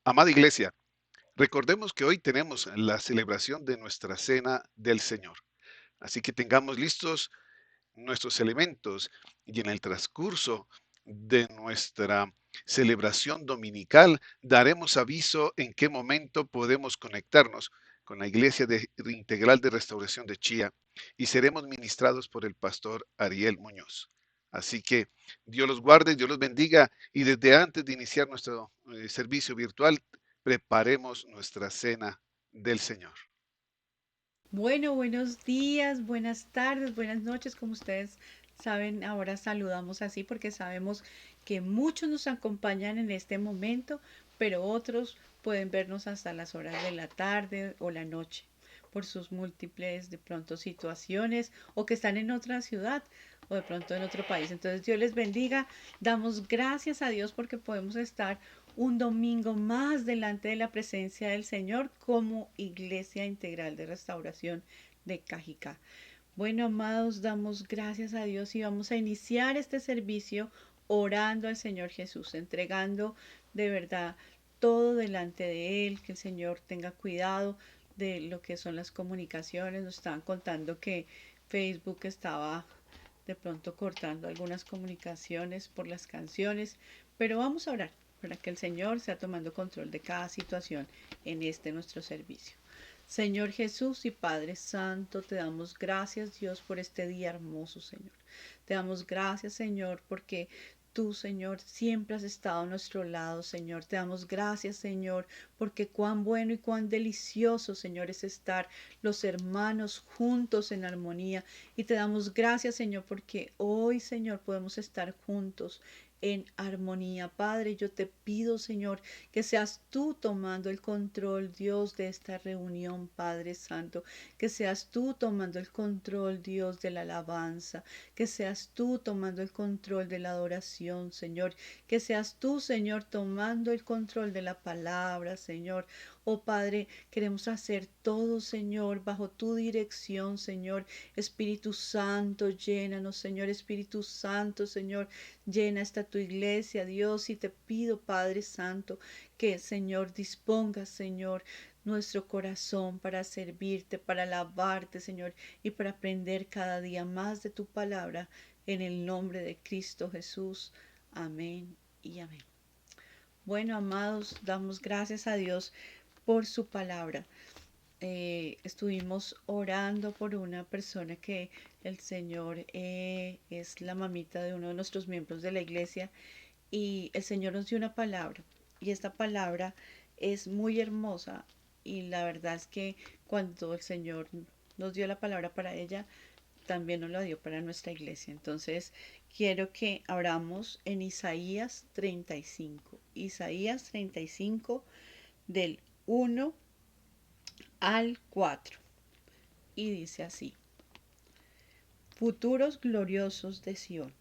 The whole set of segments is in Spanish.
Amada iglesia, recordemos que hoy tenemos la celebración de nuestra cena del Señor. Así que tengamos listos nuestros elementos y en el transcurso de nuestra celebración dominical daremos aviso en qué momento podemos conectarnos con la Iglesia Integral de Restauración de Chía y seremos ministrados por el pastor Ariel Muñoz. Así que Dios los guarde, Dios los bendiga y desde antes de iniciar nuestro servicio virtual, preparemos nuestra cena del Señor. Bueno, buenos días, buenas tardes, buenas noches, como ustedes saben, ahora saludamos así porque sabemos que muchos nos acompañan en este momento, pero otros pueden vernos hasta las horas de la tarde o la noche por sus múltiples de pronto situaciones o que están en otra ciudad o de pronto en otro país. Entonces Dios les bendiga, damos gracias a Dios porque podemos estar un domingo más delante de la presencia del Señor como Iglesia Integral de Restauración de Cajicá. Bueno, amados, damos gracias a Dios y vamos a iniciar este servicio orando al Señor Jesús, entregando de verdad todo delante de Él, que el Señor tenga cuidado de lo que son las comunicaciones. Nos estaban contando que Facebook estaba de pronto cortando algunas comunicaciones por las canciones, pero vamos a orar para que el Señor sea tomando control de cada situación en este nuestro servicio. Señor Jesús y Padre Santo, te damos gracias, Dios, por este día hermoso, Señor. Te damos gracias, Señor, porque tú, Señor, siempre has estado a nuestro lado, Señor. Te damos gracias, Señor, porque cuán bueno y cuán delicioso, Señor, es estar los hermanos juntos en armonía. Y te damos gracias, Señor, porque hoy, Señor, podemos estar juntos en armonía. Padre, yo te pido, Señor, que seas tú tomando el control, Dios, de esta reunión, Padre Santo, que seas tú tomando el control, Dios, de la alabanza, que seas tú tomando el control de la adoración, Señor, que seas tú, Señor, tomando el control de la palabra, Señor. Oh Padre, queremos hacer todo, Señor, bajo tu dirección, Señor. Espíritu Santo, llénanos, Señor. Espíritu Santo, Señor, llena esta tu iglesia, Dios. Y te pido, Padre Santo, que, Señor, disponga, Señor, nuestro corazón para servirte, para alabarte, Señor, y para aprender cada día más de tu palabra. En el nombre de Cristo Jesús. Amén y amén. Bueno, amados, damos gracias a Dios por su palabra. Estuvimos orando por una persona que el Señor es la mamita de uno de nuestros miembros de la iglesia y el Señor nos dio una palabra y esta palabra es muy hermosa y la verdad es que cuando el Señor nos dio la palabra para ella, también nos la dio para nuestra iglesia. Entonces, quiero que abramos en Isaías 35. Isaías 35 del 1 al 4. Y dice así: Futuros gloriosos de Sión.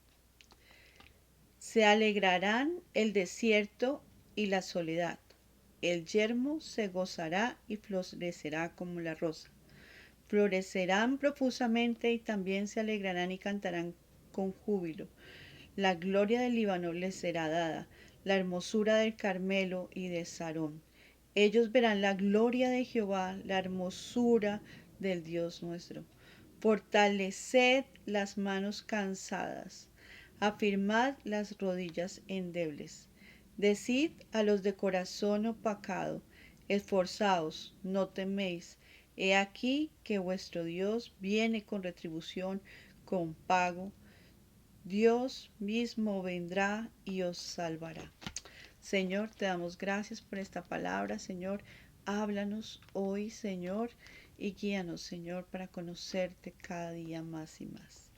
Se alegrarán el desierto y la soledad. El yermo se gozará y florecerá como la rosa. Florecerán profusamente y también se alegrarán y cantarán con júbilo. La gloria del Líbano les será dada, la hermosura del Carmelo y de Sarón. Ellos verán la gloria de Jehová, la hermosura del Dios nuestro. Fortaleced las manos cansadas, afirmad las rodillas endebles. Decid a los de corazón opacado, esforzaos, no teméis. He aquí que vuestro Dios viene con retribución, con pago. Dios mismo vendrá y os salvará. Señor, te damos gracias por esta palabra, Señor. Háblanos hoy, Señor, y guíanos, Señor, para conocerte cada día más y más.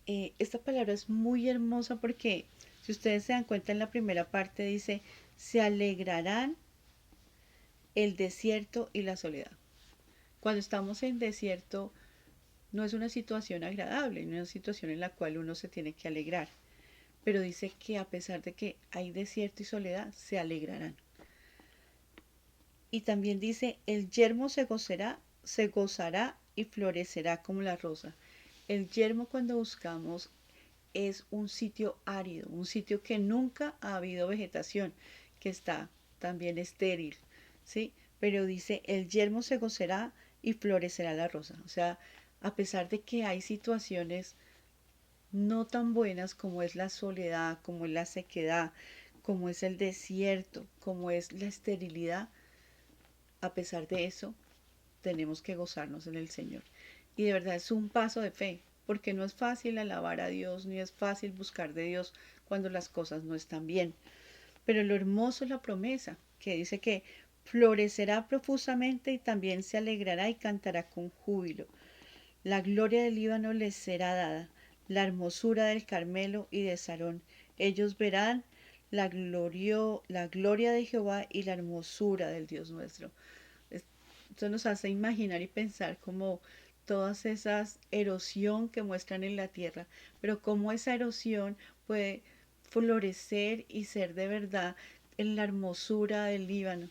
Esta palabra es muy hermosa porque, si ustedes se dan cuenta, en la primera parte dice, se alegrarán el desierto y la soledad. Cuando estamos en desierto, no es una situación agradable, no es una situación en la cual uno se tiene que alegrar. Pero dice que a pesar de que hay desierto y soledad, se alegrarán. Y también dice, el yermo se gozará y florecerá como la rosa. El yermo cuando buscamos es un sitio árido, un sitio que nunca ha habido vegetación, que está también estéril, ¿sí? Pero dice, el yermo se gozará y florecerá la rosa. O sea, a pesar de que hay situaciones no tan buenas como es la soledad, como es la sequedad, como es el desierto, como es la esterilidad, a pesar de eso, tenemos que gozarnos en el Señor. Y de verdad es un paso de fe, porque no es fácil alabar a Dios, ni es fácil buscar de Dios cuando las cosas no están bien. Pero lo hermoso es la promesa, que dice que florecerá profusamente y también se alegrará y cantará con júbilo. La gloria del Líbano les será dada, la hermosura del Carmelo y de Sarón. Ellos verán la gloria de Jehová y la hermosura del Dios nuestro. Esto nos hace imaginar y pensar como todas esas erosión que muestran en la tierra, pero cómo esa erosión puede florecer y ser de verdad en la hermosura del Líbano.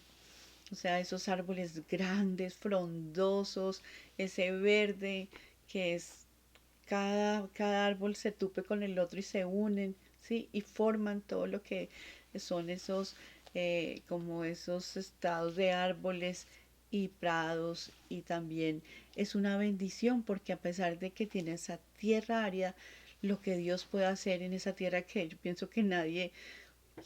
O sea, esos árboles grandes, frondosos, ese verde que es cada árbol se tupe con el otro y se unen, ¿sí? Y forman todo lo que son esos, como esos estados de árboles y prados. Y también es una bendición porque a pesar de que tiene esa tierra árida, lo que Dios puede hacer en esa tierra que yo pienso que nadie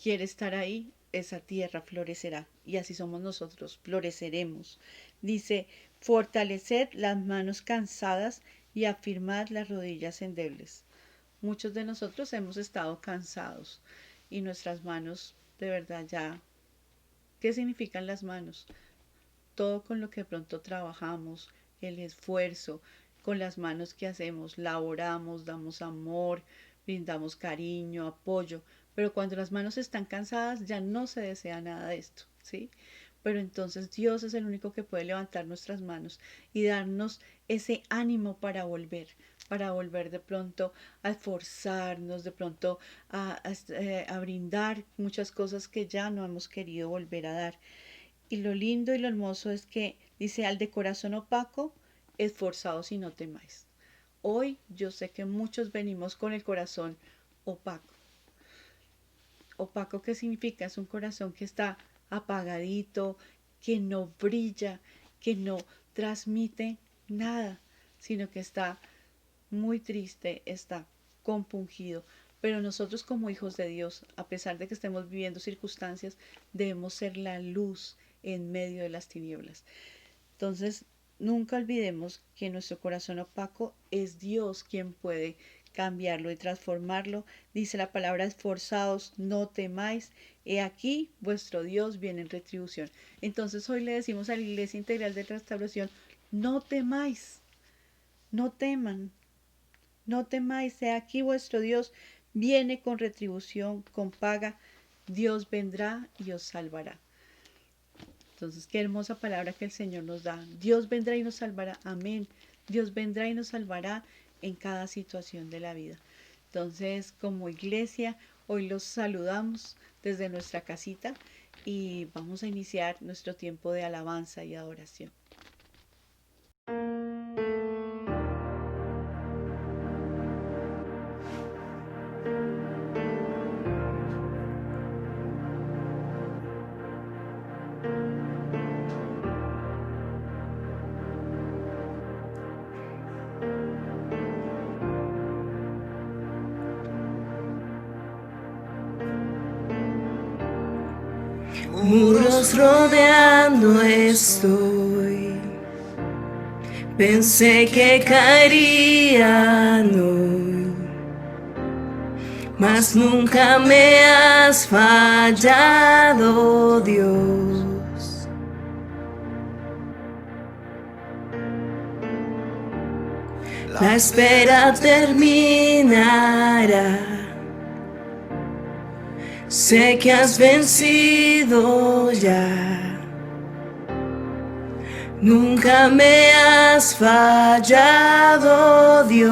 quiere estar ahí, esa tierra florecerá. Y así somos nosotros, floreceremos. Dice, fortaleced las manos cansadas y afirmad las rodillas endebles. Muchos de nosotros hemos estado cansados y nuestras manos, de verdad ya, ¿qué significan las manos? Todo con lo que pronto trabajamos, el esfuerzo, con las manos que hacemos, laboramos, damos amor, brindamos cariño, apoyo, pero cuando las manos están cansadas ya no se desea nada de esto, ¿sí? Pero entonces Dios es el único que puede levantar nuestras manos y darnos ese ánimo para volver de pronto a esforzarnos, de pronto a brindar muchas cosas que ya no hemos querido volver a dar. Y lo lindo y lo hermoso es que dice, al de corazón opaco, esforzados y no temáis. Hoy yo sé que muchos venimos con el corazón opaco. Opaco, ¿qué significa? Es un corazón que está apagadito, que no brilla, que no transmite nada, sino que está muy triste, está compungido. Pero nosotros como hijos de Dios, a pesar de que estemos viviendo circunstancias, debemos ser la luz en medio de las tinieblas. Entonces, nunca olvidemos que nuestro corazón opaco es Dios quien puede cambiarlo y transformarlo. Dice la palabra, esforzaos, no temáis, he aquí vuestro Dios viene en retribución. Entonces hoy le decimos a la Iglesia Integral de Restauración, no temáis, no teman, no temáis, he aquí vuestro Dios viene con retribución, con paga, Dios vendrá y os salvará. Entonces, qué hermosa palabra que el Señor nos da. Dios vendrá y nos salvará. Amén. Dios vendrá y nos salvará en cada situación de la vida. Entonces, como iglesia, hoy los saludamos desde nuestra casita y vamos a iniciar nuestro tiempo de alabanza y adoración. Muros rodeando estoy, pensé que caerían hoy, mas nunca me has fallado, Dios. La espera terminará. Sé que has vencido ya, nunca me has fallado, Dios.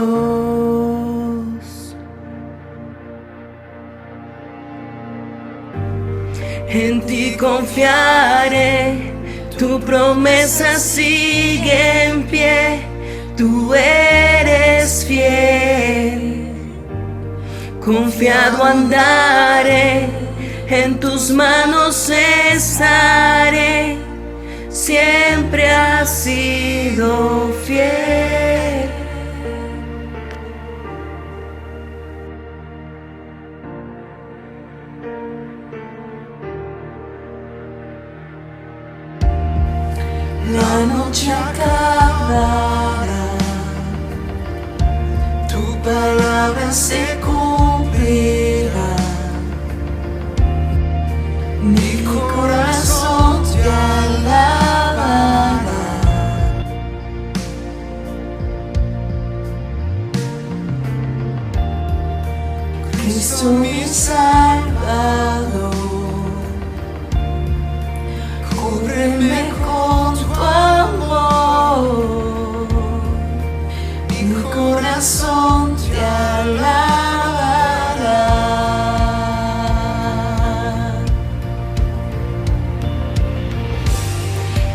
En ti confiaré, tu promesa sigue en pie, tú eres fiel. Confiado andaré, en tus manos estaré, siempre has sido fiel. La noche acabará, tu palabra se cumplirá, mi corazón te alabará. Cristo mi Salvador, cúbreme con tu amor, mi corazón te alabará.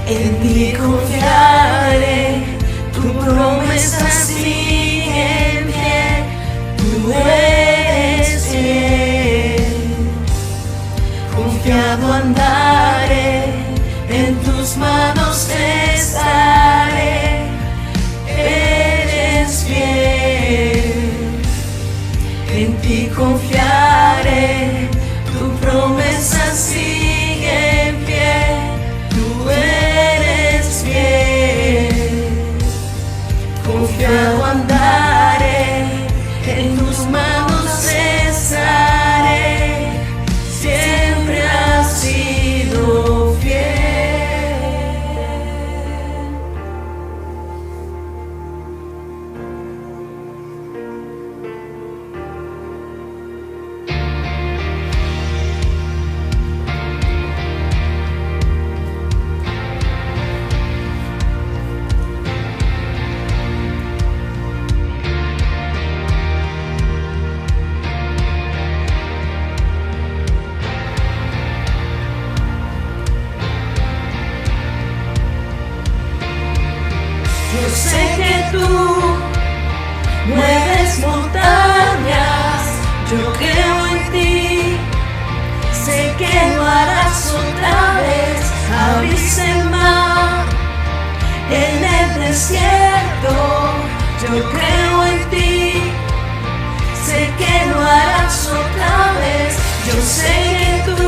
En ti confiaré, tu promesa sigue en pie, tú eres fiel. Confiado andaré, en tus manos estaré, eres fiel. En ti confiaré, tu promesa sigue en pie, tú eres fiel. Confiado andaré, en tus manos estaré, siempre has sido fiel. Yo sé que tú mueves montañas, yo creo en ti, sé que lo harás otra vez. Abriste el mar en el desierto, yo creo en ti, sé que lo harás otra vez. Yo sé que tú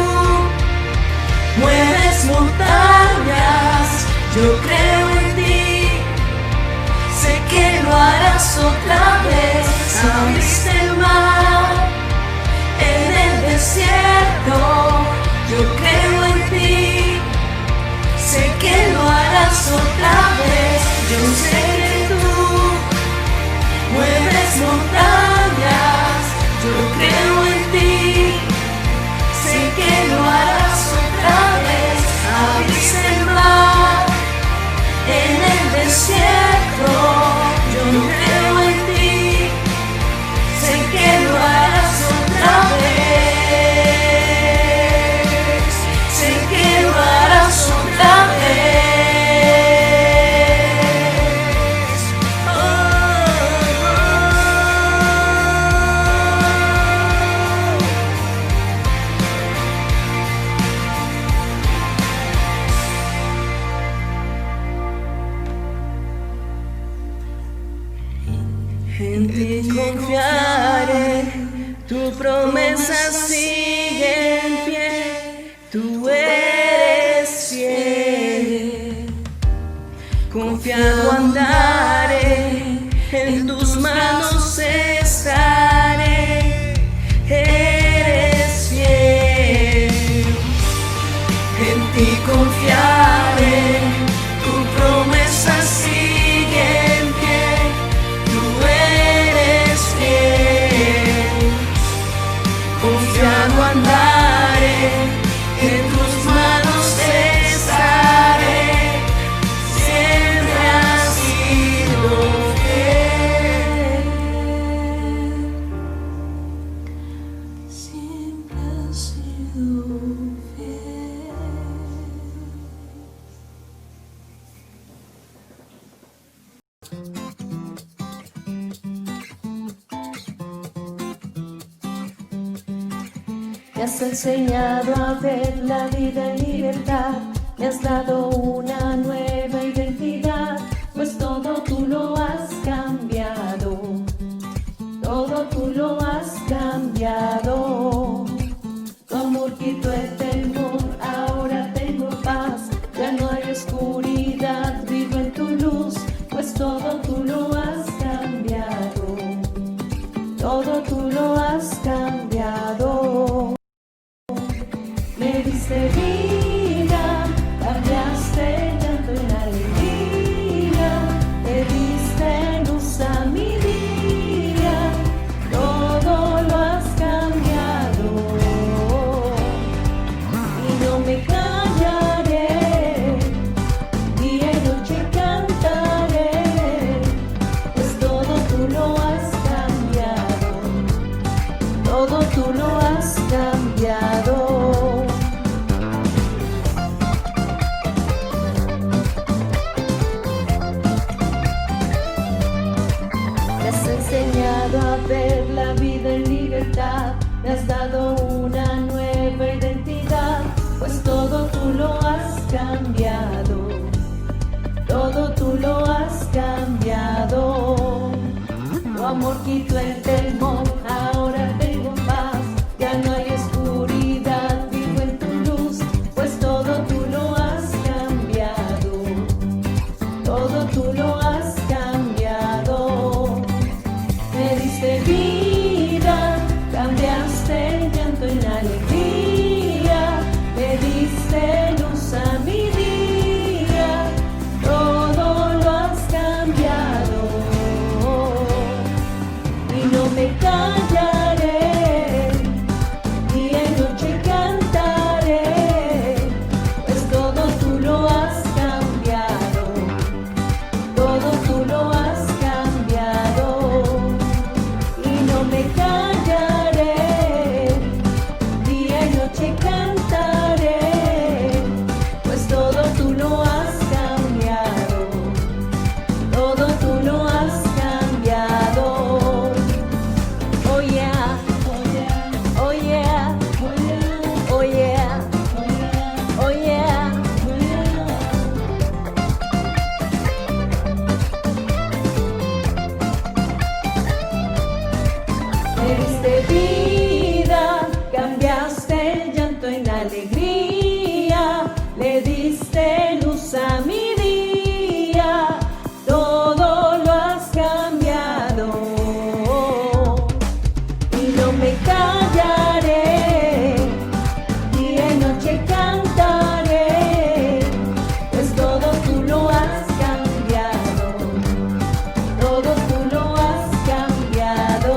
mueves montañas, yo creo en ti, sé que lo harás otra vez. Abriste el mar en el desierto, yo creo en ti, sé que lo harás otra vez. Yo sé que tú mueves montañas, yo creo en ti, sé que lo harás otra vez. Abriste el mar en el desierto, yo creo en ti, sé que lo harás otra vez, sé que lo harás otra vez. Oh, oh, En ti confiaré, tu promesa sigue en pie, tú eres fiel. Confiado andaré, en tus manos estaré, eres fiel. En ti confiaré, tu promesa sigue en pie, tú eres fiel. Confiado Me has enseñado a ver la vida en libertad, me has dado una nueva identidad, pues todo tú lo has cambiado, todo tú lo has cambiado. Tu amor quitó el temor, ahora tengo paz, ya no hay oscuridad, vivo en tu luz, pues todo tú lo has cambiado, todo tú lo has cambiado. Me diste vida, cambiaste el llanto en alegría, me diste luz a mi día, todo lo has cambiado y no me callaré, día y noche cantaré, pues todo tú lo has cambiado, todo tú lo has cambiado. Me has enseñado a ver la vida en libertad, me has dado una nueva identidad, pues todo tú lo has cambiado, todo tú lo has cambiado. Tu amor quitó el temor, ahora tengo paz, ya no hay oscuridad, vivo en tu luz, pues todo tú lo has cambiado, todo tú lo has cambiado. Me diste vida, cambiaste el llanto en alegría, me diste luz a mi día, todo lo has cambiado y no me callaré, día y noche cantaré, pues todo tú lo has cambiado, todo tú lo has cambiado y no me callaré, día y noche cantaré, pues todo tú lo has cambiado, todo tú lo has cambiado. Oh yeah, oh yeah, oh yeah, oh yeah, oh yeah. Me diste vida, cambiaste el llanto en alegría, le diste luz a mi día, todo lo has cambiado y no me callaré, día y noche cantaré, pues todo tú lo has cambiado, todo tú lo has cambiado.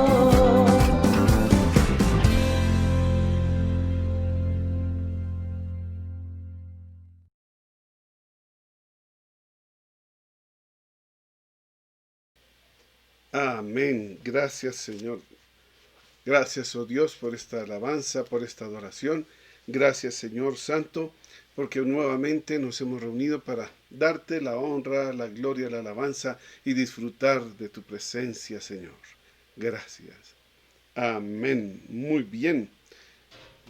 Amén. Gracias, Señor. Gracias, oh Dios, por esta alabanza, por esta adoración. Gracias, Señor Santo, porque nuevamente nos hemos reunido para darte la honra, la gloria, la alabanza y disfrutar de tu presencia, Señor. Gracias. Amén. Muy bien.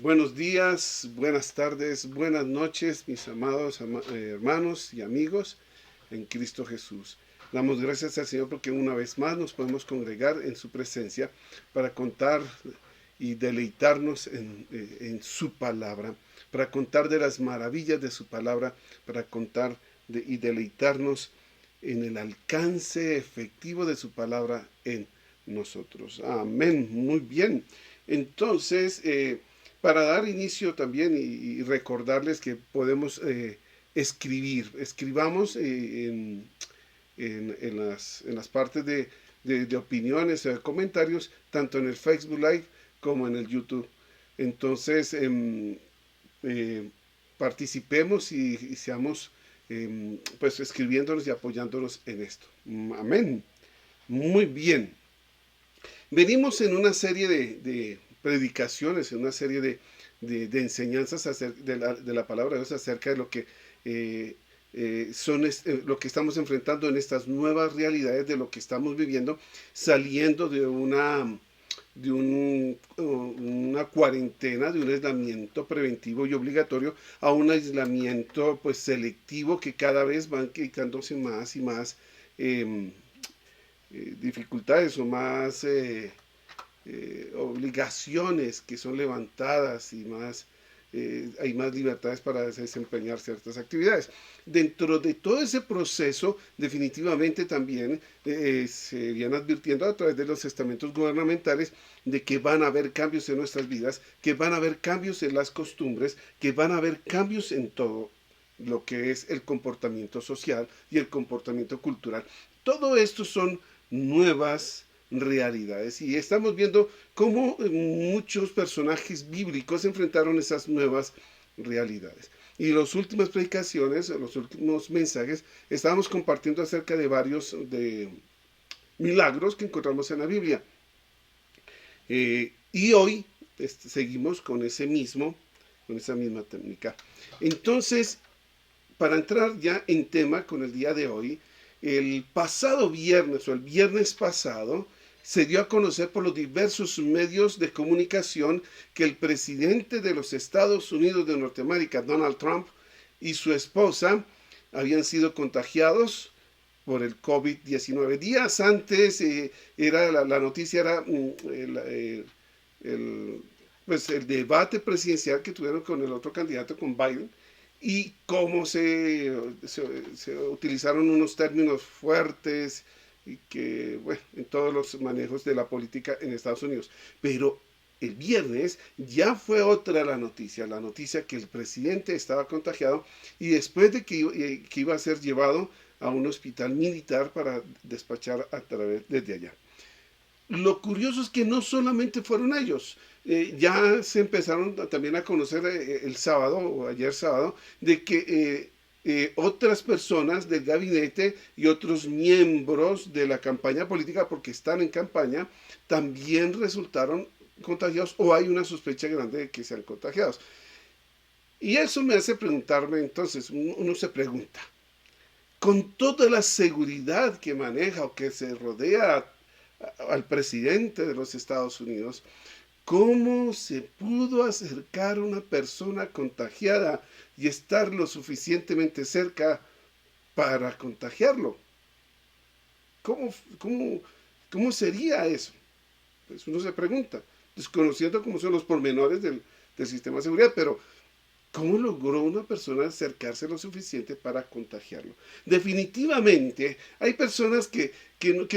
Buenos días, buenas tardes, buenas noches, mis amados hermanos y amigos en Cristo Jesús. Damos gracias al Señor porque una vez más nos podemos congregar en su presencia para contar y deleitarnos en su palabra, para contar de las maravillas de su palabra, para contar y deleitarnos en el alcance efectivo de su palabra en nosotros. Amén. Muy bien. Entonces, para dar inicio también y recordarles que podemos escribir. Escribamos en las partes de opiniones o de comentarios, tanto en el Facebook Live como en el YouTube. Entonces, participemos y seamos pues escribiéndonos y apoyándonos en esto. Amén. Muy bien. Venimos en una serie de predicaciones, en una serie de enseñanzas de la palabra de Dios acerca de lo que lo que estamos enfrentando en estas nuevas realidades, de lo que estamos viviendo, saliendo de una una cuarentena, de un aislamiento preventivo y obligatorio a un aislamiento pues selectivo, que cada vez van quitándose más y más dificultades o más obligaciones que son levantadas y más hay más libertades para desempeñar ciertas actividades. Dentro de todo ese proceso, definitivamente también se viene advirtiendo a través de los estamentos gubernamentales de que van a haber cambios en nuestras vidas, que van a haber cambios en las costumbres, que van a haber cambios en todo lo que es el comportamiento social y el comportamiento cultural. Todo esto son nuevas realidades y estamos viendo cómo muchos personajes bíblicos enfrentaron esas nuevas realidades. Y las últimas predicaciones, los últimos mensajes, estábamos compartiendo acerca de varios de milagros que encontramos en la Biblia. Y hoy seguimos con esa misma técnica. Entonces, para entrar ya en tema con el día de hoy, el pasado viernes o el viernes pasado se dio a conocer por los diversos medios de comunicación que el presidente de los Estados Unidos de Norteamérica, Donald Trump, y su esposa habían sido contagiados por el COVID-19. Días antes la noticia era el debate presidencial que tuvieron con el otro candidato, con Biden, y cómo se utilizaron unos términos fuertes y que, bueno, en todos los manejos de la política en Estados Unidos. Pero el viernes ya fue otra la noticia que el presidente estaba contagiado y después de que iba a ser llevado a un hospital militar para despachar desde allá. Lo curioso es que no solamente fueron ellos, ya se empezaron también a conocer el sábado o ayer sábado de que otras personas del gabinete y otros miembros de la campaña política, porque están en campaña, también resultaron contagiados o hay una sospecha grande de que sean contagiados. Y eso me hace preguntarme, entonces, uno se pregunta, con toda la seguridad que maneja o que se rodea al presidente de los Estados Unidos, ¿cómo se pudo acercar una persona contagiada y estar lo suficientemente cerca para contagiarlo? ¿Cómo sería eso? Pues uno se pregunta, desconociendo cómo son los pormenores del sistema de seguridad, pero ¿cómo logró una persona acercarse lo suficiente para contagiarlo? Definitivamente hay personas que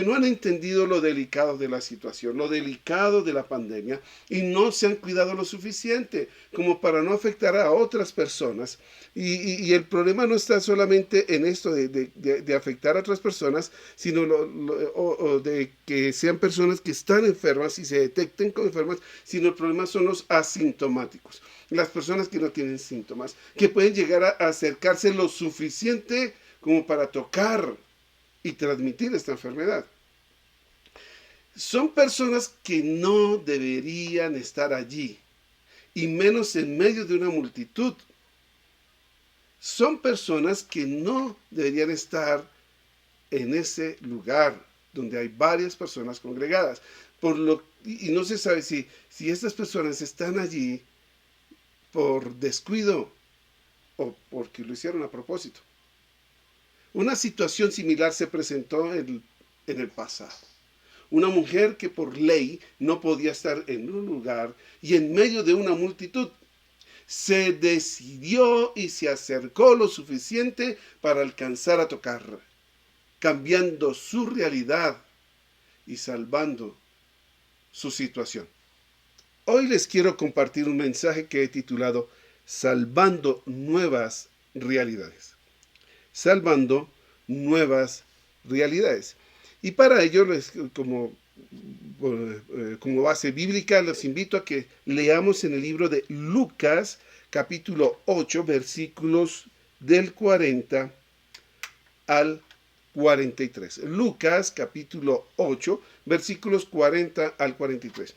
no han entendido lo delicado de la situación, lo delicado de la pandemia, y no se han cuidado lo suficiente como para no afectar a otras personas. Y el problema no está solamente en esto de afectar a otras personas, sino de que sean personas que están enfermas y se detecten como enfermas, sino el problema son los asintomáticos. Las personas que no tienen síntomas, que pueden llegar a acercarse lo suficiente como para tocar y transmitir esta enfermedad. Son personas que no deberían estar allí, y menos en medio de una multitud. Son personas que no deberían estar en ese lugar donde hay varias personas congregadas. Y no se sabe si estas personas están allí por descuido o porque lo hicieron a propósito. Una situación similar se presentó en el pasado. Una mujer que por ley no podía estar en un lugar y en medio de una multitud se decidió y se acercó lo suficiente para alcanzar a tocar, cambiando su realidad y salvando su situación. Hoy les quiero compartir un mensaje que he titulado Salvando Nuevas Realidades. Salvando Nuevas Realidades. Y para ello, como base bíblica, los invito a que leamos en el libro de Lucas, capítulo 8, versículos del 40 al 43. Lucas, capítulo 8, versículos 40 al 43.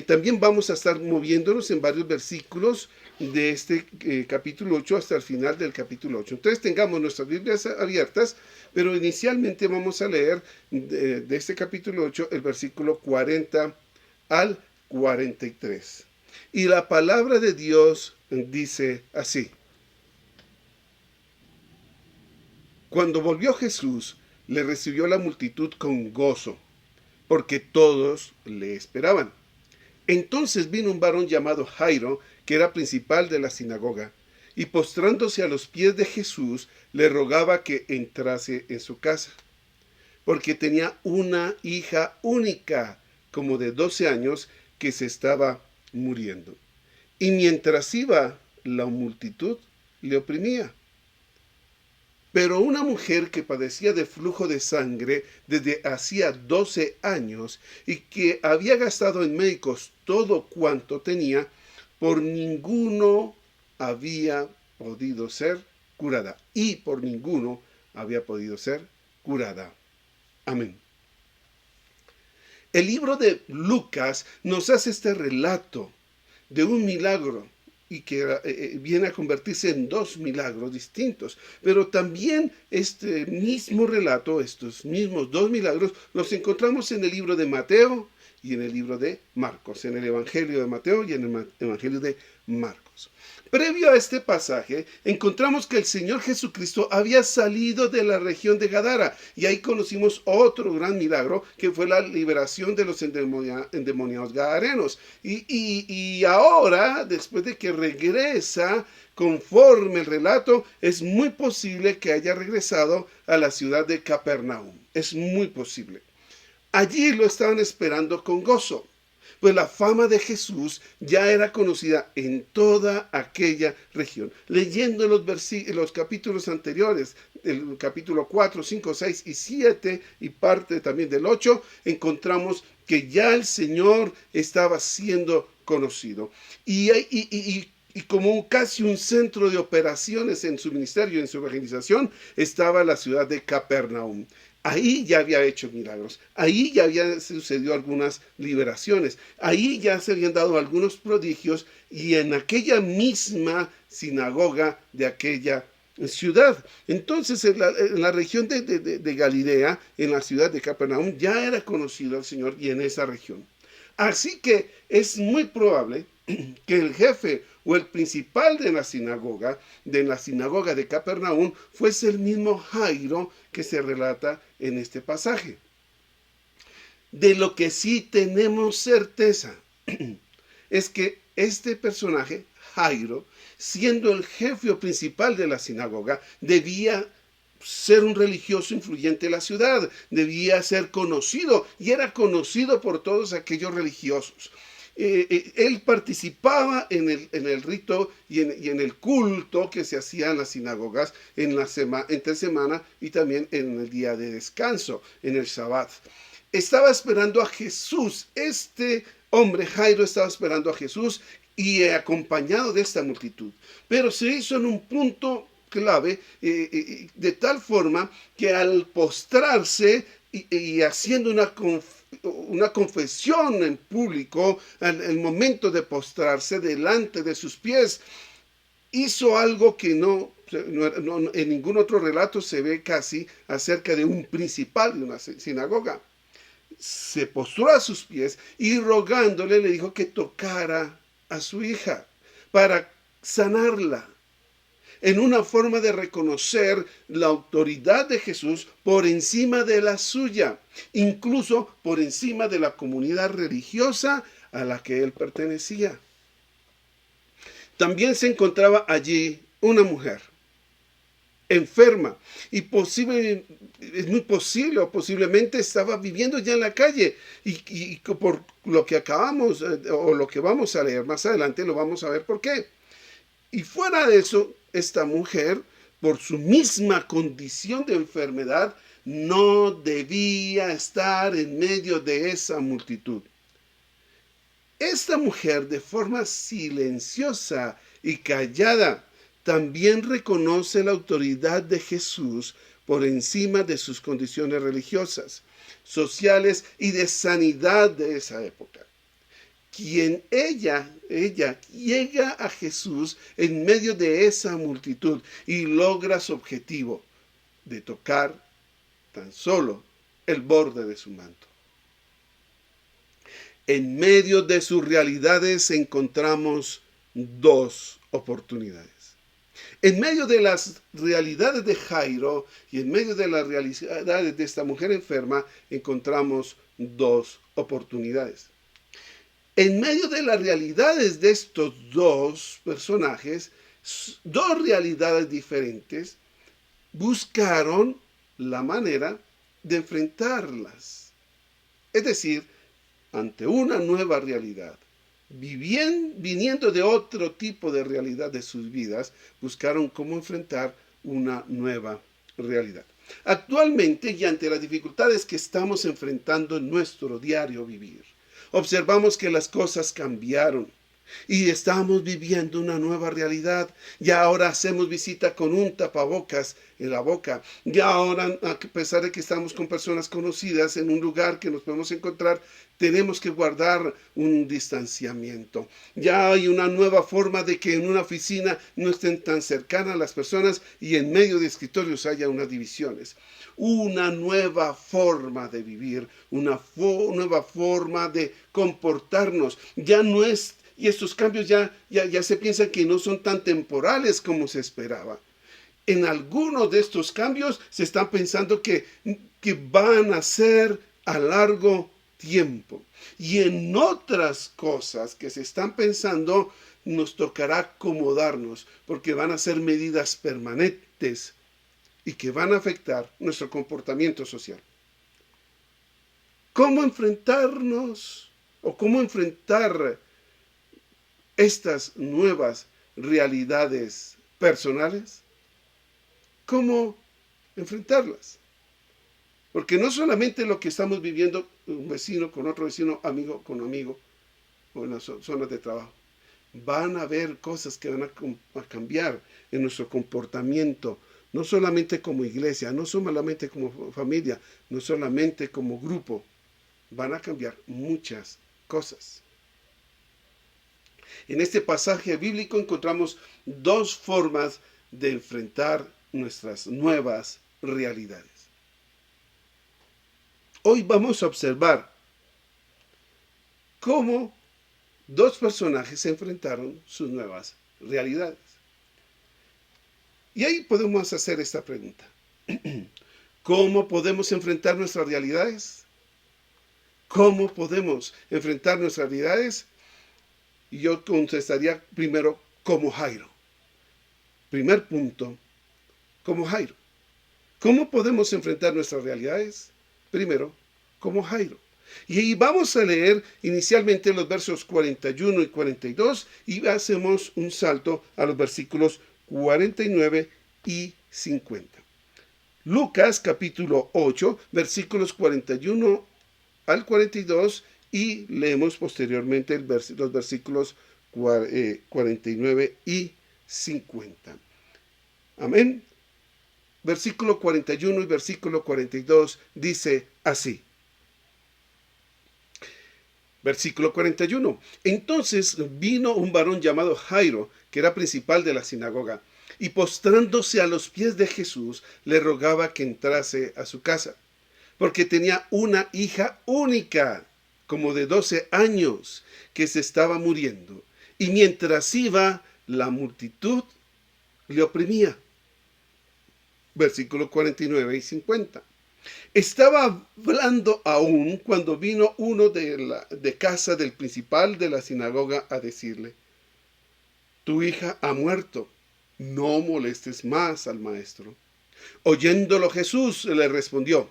También vamos a estar moviéndonos en varios versículos de este capítulo 8 hasta el final del capítulo 8. Entonces tengamos nuestras Biblias abiertas, pero inicialmente vamos a leer de este capítulo 8 el versículo 40 al 43. Y la palabra de Dios dice así: cuando volvió Jesús, le recibió la multitud con gozo, porque todos le esperaban. Entonces vino un varón llamado Jairo, que era principal de la sinagoga, y postrándose a los pies de Jesús, le rogaba que entrase en su casa, porque tenía una hija única, como de 12 años, que se estaba muriendo. Y mientras iba, la multitud le oprimía. Pero una mujer que padecía de flujo de sangre desde hacía 12 años y que había gastado en médicos todo cuanto tenía, por ninguno había podido ser curada. Y por ninguno había podido ser curada. Amén. El libro de Lucas nos hace este relato de un milagro y que viene a convertirse en 2 milagros distintos. Pero también este mismo relato, estos mismos 2 milagros, los encontramos en el libro de Mateo y en el libro de Marcos, en el Evangelio de Mateo y en el Evangelio de Marcos. Previo a este pasaje, encontramos que el Señor Jesucristo había salido de la región de Gadara, y ahí conocimos otro gran milagro, que fue la liberación de los endemoniados gadarenos. Y ahora, después de que regresa, conforme el relato, es muy posible que haya regresado a la ciudad de Capernaum. Es muy posible. Allí lo estaban esperando con gozo, pues la fama de Jesús ya era conocida en toda aquella región. Leyendo los capítulos anteriores, el capítulo 4, 5, 6 y 7 y parte también del 8, encontramos que ya el Señor estaba siendo conocido. Y como casi un centro de operaciones en su ministerio, en su evangelización, estaba la ciudad de Capernaum. Ahí ya había hecho milagros, ahí ya había sucedido algunas liberaciones, ahí ya se habían dado algunos prodigios, y en aquella misma sinagoga de aquella ciudad. Entonces en la región de Galilea, en la ciudad de Capernaum, ya era conocido el Señor, y en esa región. Así que es muy probable que el jefe o el principal de la sinagoga de Capernaum, fuese el mismo Jairo que se relata en este pasaje. De lo que sí tenemos certeza es que este personaje, Jairo, siendo el jefe o principal de la sinagoga, debía ser un religioso influyente en la ciudad, debía ser conocido, y era conocido por todos aquellos religiosos. Él participaba en el rito y en el culto que se hacía en las sinagogas entre semana, y también en el día de descanso, en el Shabbat. Estaba esperando a Jesús. Este hombre, Jairo, estaba esperando a Jesús y acompañado de esta multitud. Pero se hizo en un punto clave, de tal forma que al postrarse y haciendo una confesión en público, en el momento de postrarse delante de sus pies, hizo algo que no en ningún otro relato se ve casi acerca de un principal de una sinagoga. Se postró a sus pies y rogándole le dijo que tocara a su hija para sanarla, en una forma de reconocer la autoridad de Jesús por encima de la suya, incluso por encima de la comunidad religiosa a la que él pertenecía. También se encontraba allí una mujer enferma, y es muy posible o posiblemente estaba viviendo ya en la calle, y por lo que acabamos o lo que vamos a leer más adelante, lo vamos a ver por qué. Y fuera de eso, esta mujer, por su misma condición de enfermedad, no debía estar en medio de esa multitud. Esta mujer, de forma silenciosa y callada, también reconoce la autoridad de Jesús por encima de sus condiciones religiosas, sociales y de sanidad de esa época. Ella llega a Jesús en medio de esa multitud y logra su objetivo de tocar tan solo el borde de su manto. En medio de sus realidades encontramos dos oportunidades. En medio de las realidades de Jairo y en medio de las realidades de esta mujer enferma encontramos dos oportunidades. En medio de las realidades de estos dos personajes, dos realidades diferentes, buscaron la manera de enfrentarlas. Es decir, ante una nueva realidad, viniendo de otro tipo de realidad de sus vidas, buscaron cómo enfrentar una nueva realidad. Actualmente, y ante las dificultades que estamos enfrentando en nuestro diario vivir, observamos que las cosas cambiaron y estamos viviendo una nueva realidad. Ya ahora hacemos visita con un tapabocas en la boca. Ya ahora, a pesar de que estamos con personas conocidas en un lugar que nos podemos encontrar, tenemos que guardar un distanciamiento. Ya hay una nueva forma de que en una oficina no estén tan cercanas las personas y en medio de escritorios haya unas divisiones. Una nueva forma de vivir, una nueva forma de comportarnos. Ya no es, y estos cambios ya se piensa que no son tan temporales como se esperaba. En algunos de estos cambios se está pensando que van a ser a largo tiempo. Y en otras cosas que se están pensando nos tocará acomodarnos porque van a ser medidas permanentes y que van a afectar nuestro comportamiento social. ¿Cómo enfrentarnos o cómo enfrentar estas nuevas realidades personales? ¿Cómo enfrentarlas? Porque no solamente lo que estamos viviendo un vecino con otro vecino, amigo con amigo, o en las zonas de trabajo. Van a haber cosas que van a cambiar en nuestro comportamiento, no solamente como iglesia, no solamente como familia, no solamente como grupo. Van a cambiar muchas cosas. En este pasaje bíblico encontramos dos formas de enfrentar nuestras nuevas realidades. Hoy vamos a observar cómo dos personajes enfrentaron sus nuevas realidades. Y ahí podemos hacer esta pregunta. ¿Cómo podemos enfrentar nuestras realidades? ¿Cómo podemos enfrentar nuestras realidades? Y yo contestaría primero como Jairo. Primer punto, como Jairo. ¿Cómo podemos enfrentar nuestras realidades? Primero, como Jairo. Y ahí vamos a leer inicialmente los versos 41 y 42 y hacemos un salto a los versículos 49 y 50. Lucas capítulo 8, versículos 41 al 42 y leemos posteriormente los versículos 49 y 50. Amén. Versículo 41 y versículo 42 dice así. Versículo 41. Entonces vino un varón llamado Jairo, que era principal de la sinagoga, y postrándose a los pies de Jesús, le rogaba que entrase a su casa, porque tenía una hija única, como de 12 años, que se estaba muriendo, y mientras iba, la multitud le oprimía. Versículo 49 y 50. Estaba hablando aún cuando vino uno de casa del principal de la sinagoga a decirle: tu hija ha muerto, no molestes más al maestro. Oyéndolo Jesús le respondió: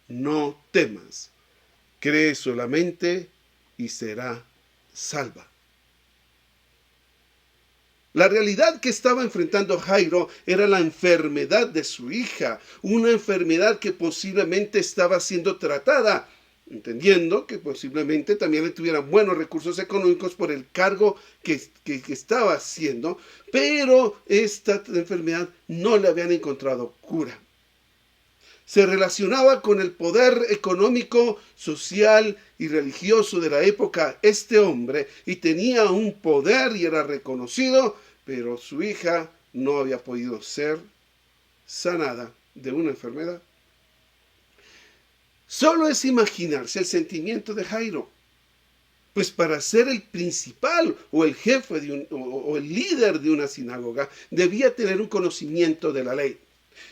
no temas, cree solamente y será salva. La realidad que estaba enfrentando Jairo era la enfermedad de su hija, una enfermedad que posiblemente estaba siendo tratada, entendiendo que posiblemente también le tuvieran buenos recursos económicos por el cargo que estaba haciendo, pero esta enfermedad no le habían encontrado cura. Se relacionaba con el poder económico, social y religioso de la época este hombre y tenía un poder y era reconocido, pero su hija no había podido ser sanada de una enfermedad. Solo es imaginarse el sentimiento de Jairo. Pues para ser el principal o el jefe o el líder de una sinagoga, debía tener un conocimiento de la ley,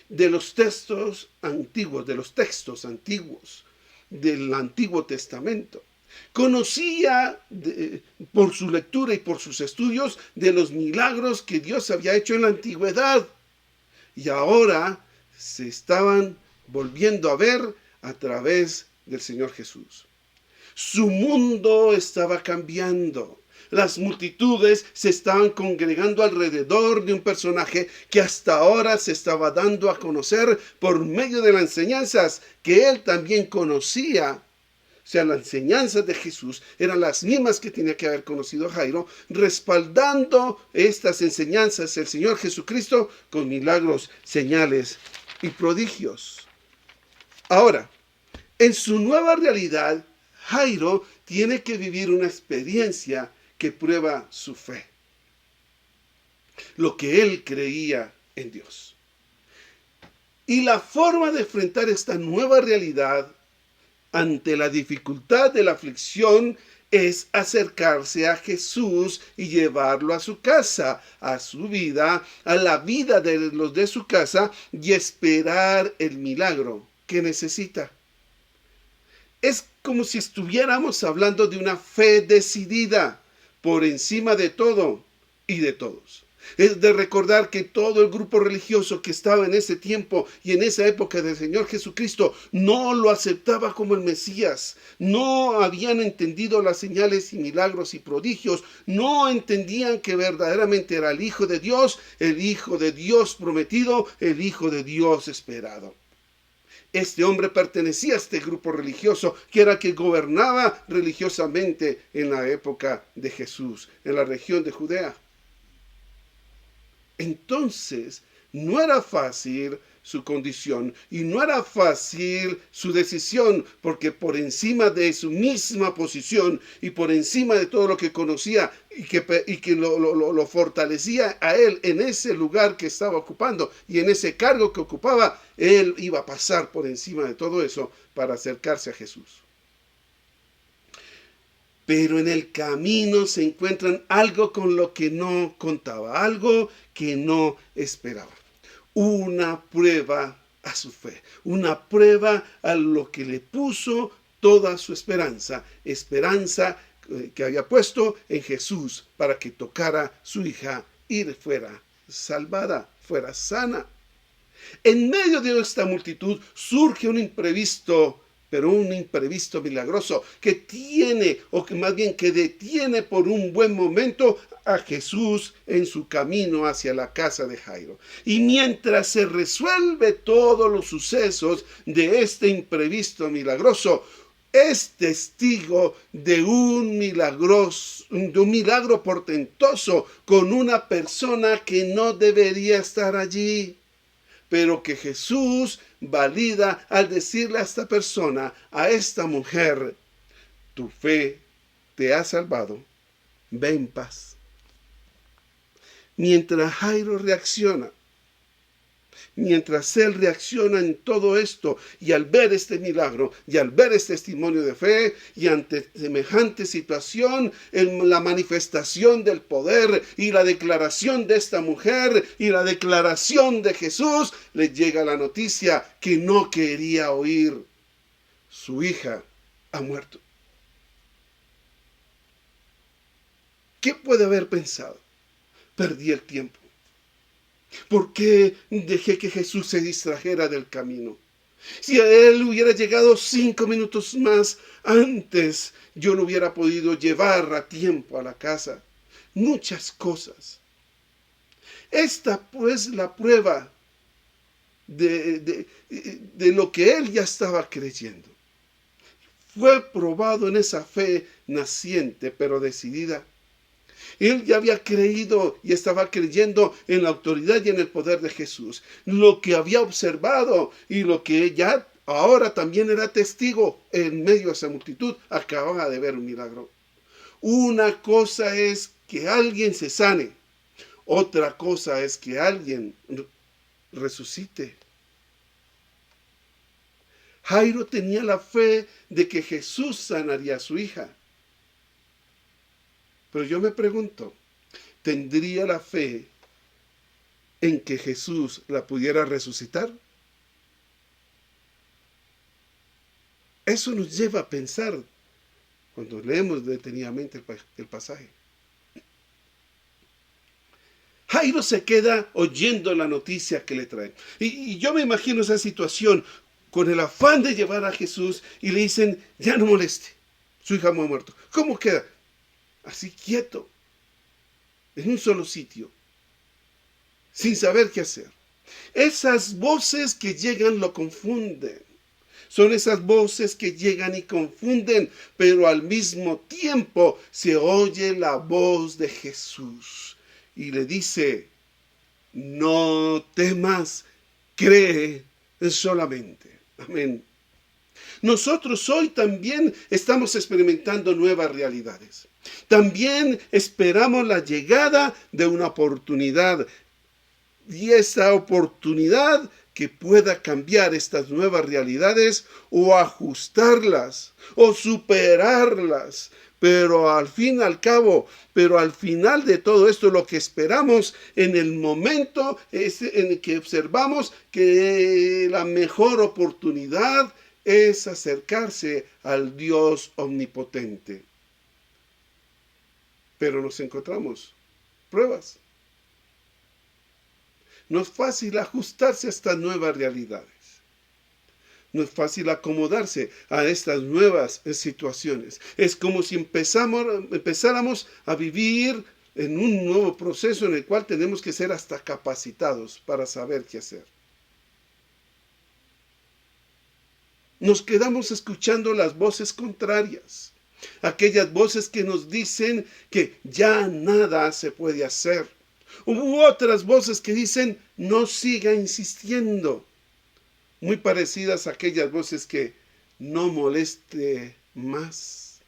de los textos antiguos, del Antiguo Testamento. Conocía por su lectura y por sus estudios de los milagros que Dios había hecho en la antigüedad. Y ahora se estaban volviendo a ver a través del Señor Jesús. Su mundo estaba cambiando. Las multitudes se estaban congregando alrededor de un personaje que hasta ahora se estaba dando a conocer por medio de las enseñanzas que él también conocía. O sea, las enseñanzas de Jesús eran las mismas que tenía que haber conocido Jairo, respaldando estas enseñanzas el Señor Jesucristo con milagros, señales y prodigios. Ahora, en su nueva realidad, Jairo tiene que vivir una experiencia que prueba su fe, lo que él creía en Dios. Y la forma de enfrentar esta nueva realidad ante la dificultad de la aflicción es acercarse a Jesús y llevarlo a su casa, a su vida, a la vida de los de su casa y esperar el milagro que necesita. Es como si estuviéramos hablando de una fe decidida por encima de todo y de todos. Es de recordar que todo el grupo religioso que estaba en ese tiempo y en esa época del Señor Jesucristo no lo aceptaba como el Mesías. No habían entendido las señales y milagros y prodigios. No entendían que verdaderamente era el Hijo de Dios prometido, el Hijo de Dios esperado. Este hombre pertenecía a este grupo religioso que era que gobernaba religiosamente en la época de Jesús, en la región de Judea. Entonces, no era fácil su condición y no era fácil su decisión, porque por encima de su misma posición y por encima de todo lo que conocía y que lo fortalecía a él en ese lugar que estaba ocupando y en ese cargo que ocupaba, él iba a pasar por encima de todo eso para acercarse a Jesús. Pero en el camino se encuentran algo con lo que no contaba, algo que no esperaba. Una prueba a su fe, una prueba a lo que le puso toda su esperanza que había puesto en Jesús para que tocara su hija y fuera salvada, fuera sana. En medio de esta multitud surge un imprevisto, pero un imprevisto milagroso que detiene por un buen momento a Jesús en su camino hacia la casa de Jairo. Y mientras se resuelve todos los sucesos de este imprevisto milagroso, es testigo de un milagro portentoso con una persona que no debería estar allí, pero que Jesús valida al decirle a esta persona, a esta mujer: tu fe te ha salvado, ve en paz. Mientras Jairo reacciona, mientras él reacciona en todo esto y al ver este milagro y al ver este testimonio de fe y ante semejante situación, en la manifestación del poder y la declaración de esta mujer y la declaración de Jesús, le llega la noticia que no quería oír: su hija ha muerto. ¿Qué puede haber pensado? Perdí el tiempo. ¿Por qué dejé que Jesús se distrajera del camino? Si a él hubiera llegado 5 minutos más antes, yo lo hubiera podido llevar a tiempo a la casa. Muchas cosas. Esta pues la prueba de lo que él ya estaba creyendo. Fue probado en esa fe naciente pero decidida. Él ya había creído y estaba creyendo en la autoridad y en el poder de Jesús. Lo que había observado y lo que ya ahora también era testigo en medio de esa multitud, acababa de ver un milagro. Una cosa es que alguien se sane, otra cosa es que alguien resucite. Jairo tenía la fe de que Jesús sanaría a su hija. Pero yo me pregunto, ¿tendría la fe en que Jesús la pudiera resucitar? Eso nos lleva a pensar cuando leemos detenidamente el pasaje. Jairo se queda oyendo la noticia que le traen. Y yo me imagino esa situación con el afán de llevar a Jesús y le dicen, ya no moleste, su hija ha muerto. ¿Cómo queda? Así quieto, en un solo sitio, sin saber qué hacer. Esas voces que llegan lo confunden. Son esas voces que llegan y confunden, pero al mismo tiempo se oye la voz de Jesús. Y le dice, no temas, cree solamente. Amén. Nosotros hoy también estamos experimentando nuevas realidades. También esperamos la llegada de una oportunidad. Y esa oportunidad que pueda cambiar estas nuevas realidades o ajustarlas o superarlas. Pero al final de todo esto, lo que esperamos en el momento es en el que observamos que la mejor oportunidad es acercarse al Dios omnipotente. Pero nos encontramos pruebas. No es fácil ajustarse a estas nuevas realidades. No es fácil acomodarse a estas nuevas situaciones. Es como si empezáramos a vivir en un nuevo proceso en el cual tenemos que ser hasta capacitados para saber qué hacer. Nos quedamos escuchando las voces contrarias, aquellas voces que nos dicen que ya nada se puede hacer. Hubo otras voces que dicen, no siga insistiendo. Muy parecidas a aquellas voces que no moleste más.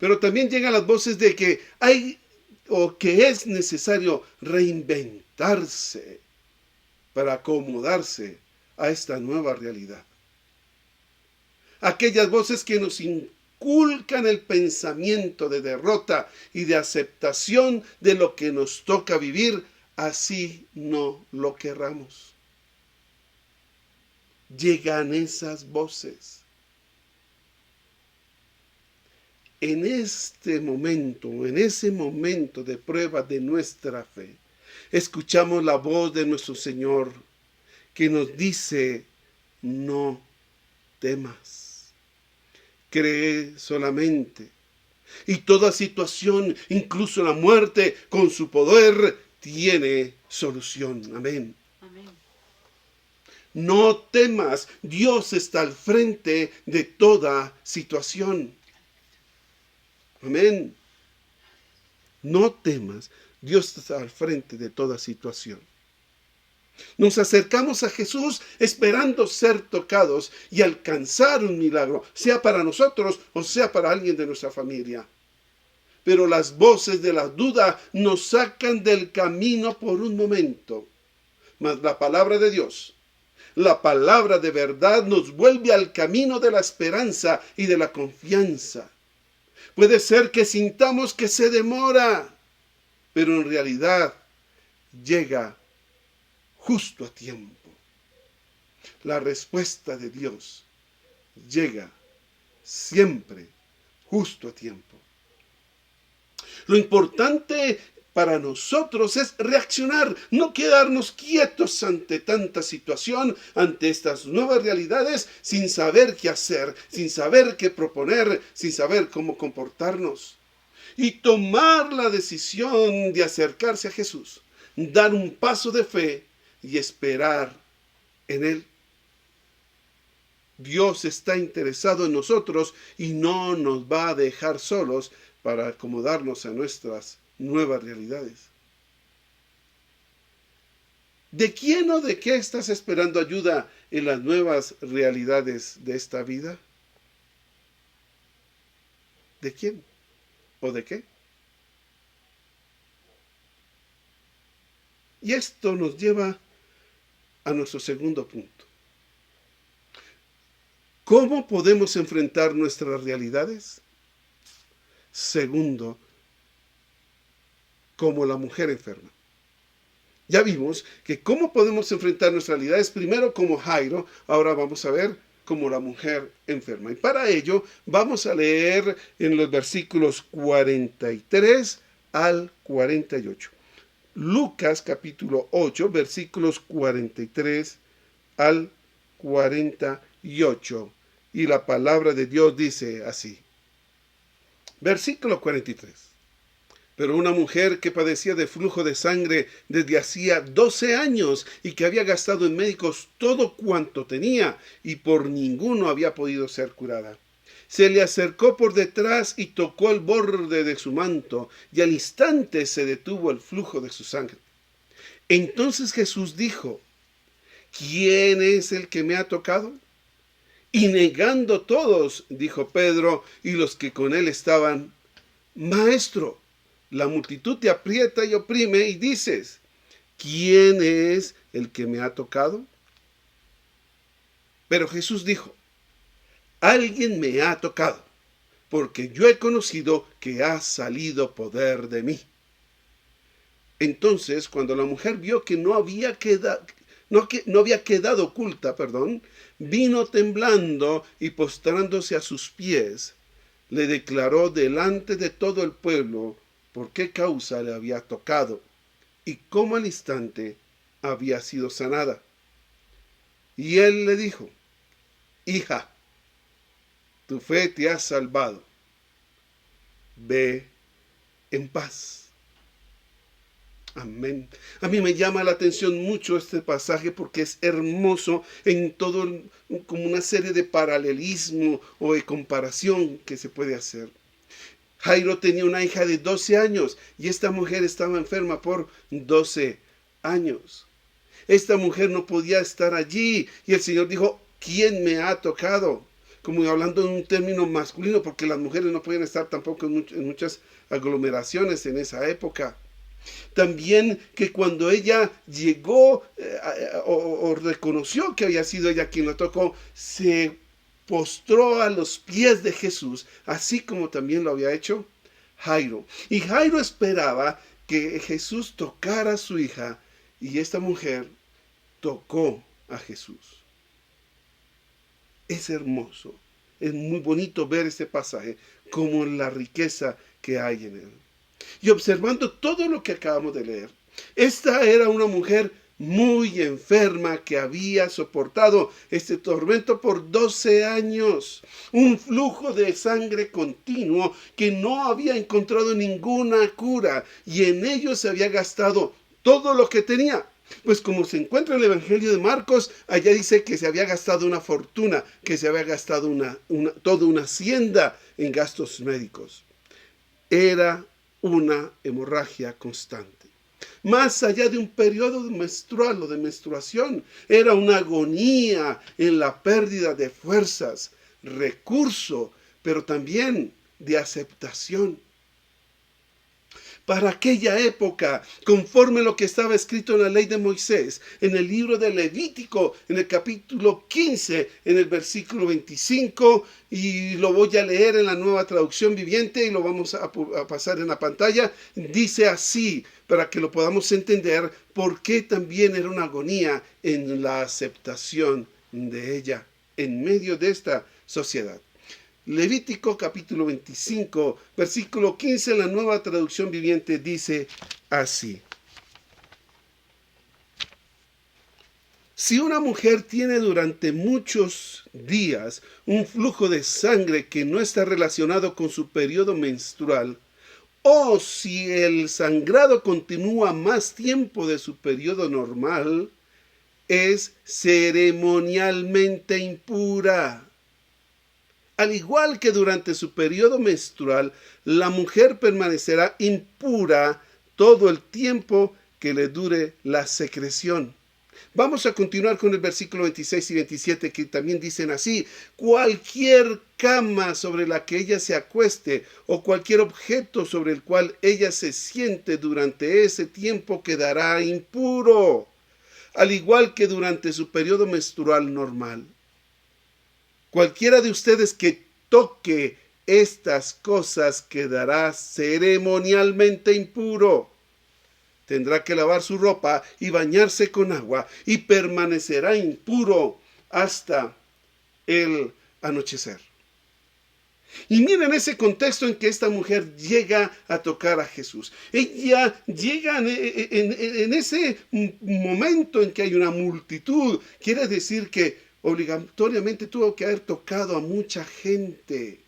Pero también llegan las voces de que que es necesario reinventarse para acomodarse a esta nueva realidad. Aquellas voces que nos inculcan el pensamiento de derrota y de aceptación de lo que nos toca vivir, así no lo querramos. Llegan esas voces. En ese momento de prueba de nuestra fe, escuchamos la voz de nuestro Señor que nos dice, no temas, cree solamente. Y toda situación, incluso la muerte, con su poder, tiene solución. Amén. Amén. No temas, Dios está al frente de toda situación. Amén. No temas, Dios está al frente de toda situación. Nos acercamos a Jesús esperando ser tocados y alcanzar un milagro, sea para nosotros o sea para alguien de nuestra familia. Pero las voces de la duda nos sacan del camino por un momento. Mas la palabra de Dios, la palabra de verdad, nos vuelve al camino de la esperanza y de la confianza. Puede ser que sintamos que se demora, pero en realidad llega justo a tiempo. La respuesta de Dios llega siempre justo a tiempo. Lo importante para nosotros es reaccionar, no quedarnos quietos ante tanta situación, ante estas nuevas realidades, sin saber qué hacer, sin saber qué proponer, sin saber cómo comportarnos. Y tomar la decisión de acercarse a Jesús, dar un paso de fe y esperar en Él. Dios está interesado en nosotros y no nos va a dejar solos para acomodarnos a nuestras nuevas realidades. ¿De quién o de qué estás esperando ayuda en las nuevas realidades de esta vida? ¿De quién o de qué? Y esto nos lleva a nuestro segundo punto. ¿Cómo podemos enfrentar nuestras realidades? Segundo, como la mujer enferma. Ya vimos que cómo podemos enfrentar nuestras realidades, primero como Jairo, ahora vamos a ver como la mujer enferma. Y para ello vamos a leer en los versículos 43 al 48. Lucas capítulo 8, versículos 43 al 48. Y la palabra de Dios dice así. Versículo 43. Pero una mujer que padecía de flujo de sangre desde hacía 12 años y que había gastado en médicos todo cuanto tenía y por ninguno había podido ser curada, se le acercó por detrás y tocó el borde de su manto, y al instante se detuvo el flujo de su sangre. Entonces Jesús dijo: ¿quién es el que me ha tocado? Y negando todos, dijo Pedro y los que con él estaban: Maestro, la multitud te aprieta y oprime y dices: ¿quién es el que me ha tocado? Pero Jesús dijo: alguien me ha tocado, porque yo he conocido que ha salido poder de mí. Entonces, cuando la mujer vio que no había quedado oculta, vino temblando y postrándose a sus pies, le declaró delante de todo el pueblo por qué causa le había tocado y cómo al instante había sido sanada. Y él le dijo: hija, tu fe te ha salvado. Ve en paz. Amén. A mí me llama la atención mucho este pasaje porque es hermoso en todo, como una serie de paralelismo o de comparación que se puede hacer. Jairo tenía una hija de 12 años y esta mujer estaba enferma por 12 años. Esta mujer no podía estar allí y el Señor dijo: ¿quién me ha tocado? Como hablando en un término masculino, porque las mujeres no podían estar tampoco en muchas aglomeraciones en esa época. También que cuando ella llegó o reconoció que había sido ella quien lo tocó, se postró a los pies de Jesús, así como también lo había hecho Jairo. Y Jairo esperaba que Jesús tocara a su hija, y esta mujer tocó a Jesús. Es hermoso, es muy bonito ver este pasaje, como la riqueza que hay en él. Y observando todo lo que acabamos de leer, esta era una mujer muy enferma que había soportado este tormento por 12 años, un flujo de sangre continuo que no había encontrado ninguna cura, y en ello se había gastado todo lo que tenía. Pues como se encuentra en el Evangelio de Marcos, allá dice que se había gastado una fortuna, que se había gastado toda una hacienda en gastos médicos. Era una hemorragia constante. Más allá de un periodo menstrual o de menstruación, era una agonía en la pérdida de fuerzas, recurso, pero también de aceptación. Para aquella época, conforme lo que estaba escrito en la ley de Moisés, en el libro de Levítico, en el capítulo 15, en el versículo 25, y lo voy a leer en la Nueva Traducción Viviente y lo vamos a pasar en la pantalla, dice así, para que lo podamos entender, por qué también era una agonía en la aceptación de ella, en medio de esta sociedad. Levítico capítulo 25, versículo 15, la Nueva Traducción Viviente dice así: si una mujer tiene durante muchos días un flujo de sangre que no está relacionado con su periodo menstrual, o si el sangrado continúa más tiempo de su periodo normal, es ceremonialmente impura. Al igual que durante su periodo menstrual, la mujer permanecerá impura todo el tiempo que le dure la secreción. Vamos a continuar con el versículo 26 y 27, que también dicen así: cualquier cama sobre la que ella se acueste o cualquier objeto sobre el cual ella se siente durante ese tiempo quedará impuro, al igual que durante su periodo menstrual normal. Cualquiera de ustedes que toque estas cosas quedará ceremonialmente impuro. Tendrá que lavar su ropa y bañarse con agua y permanecerá impuro hasta el anochecer. Y miren ese contexto en que esta mujer llega a tocar a Jesús. Ella llega en ese momento en que hay una multitud. Quiere decir que obligatoriamente tuvo que haber tocado a mucha gente.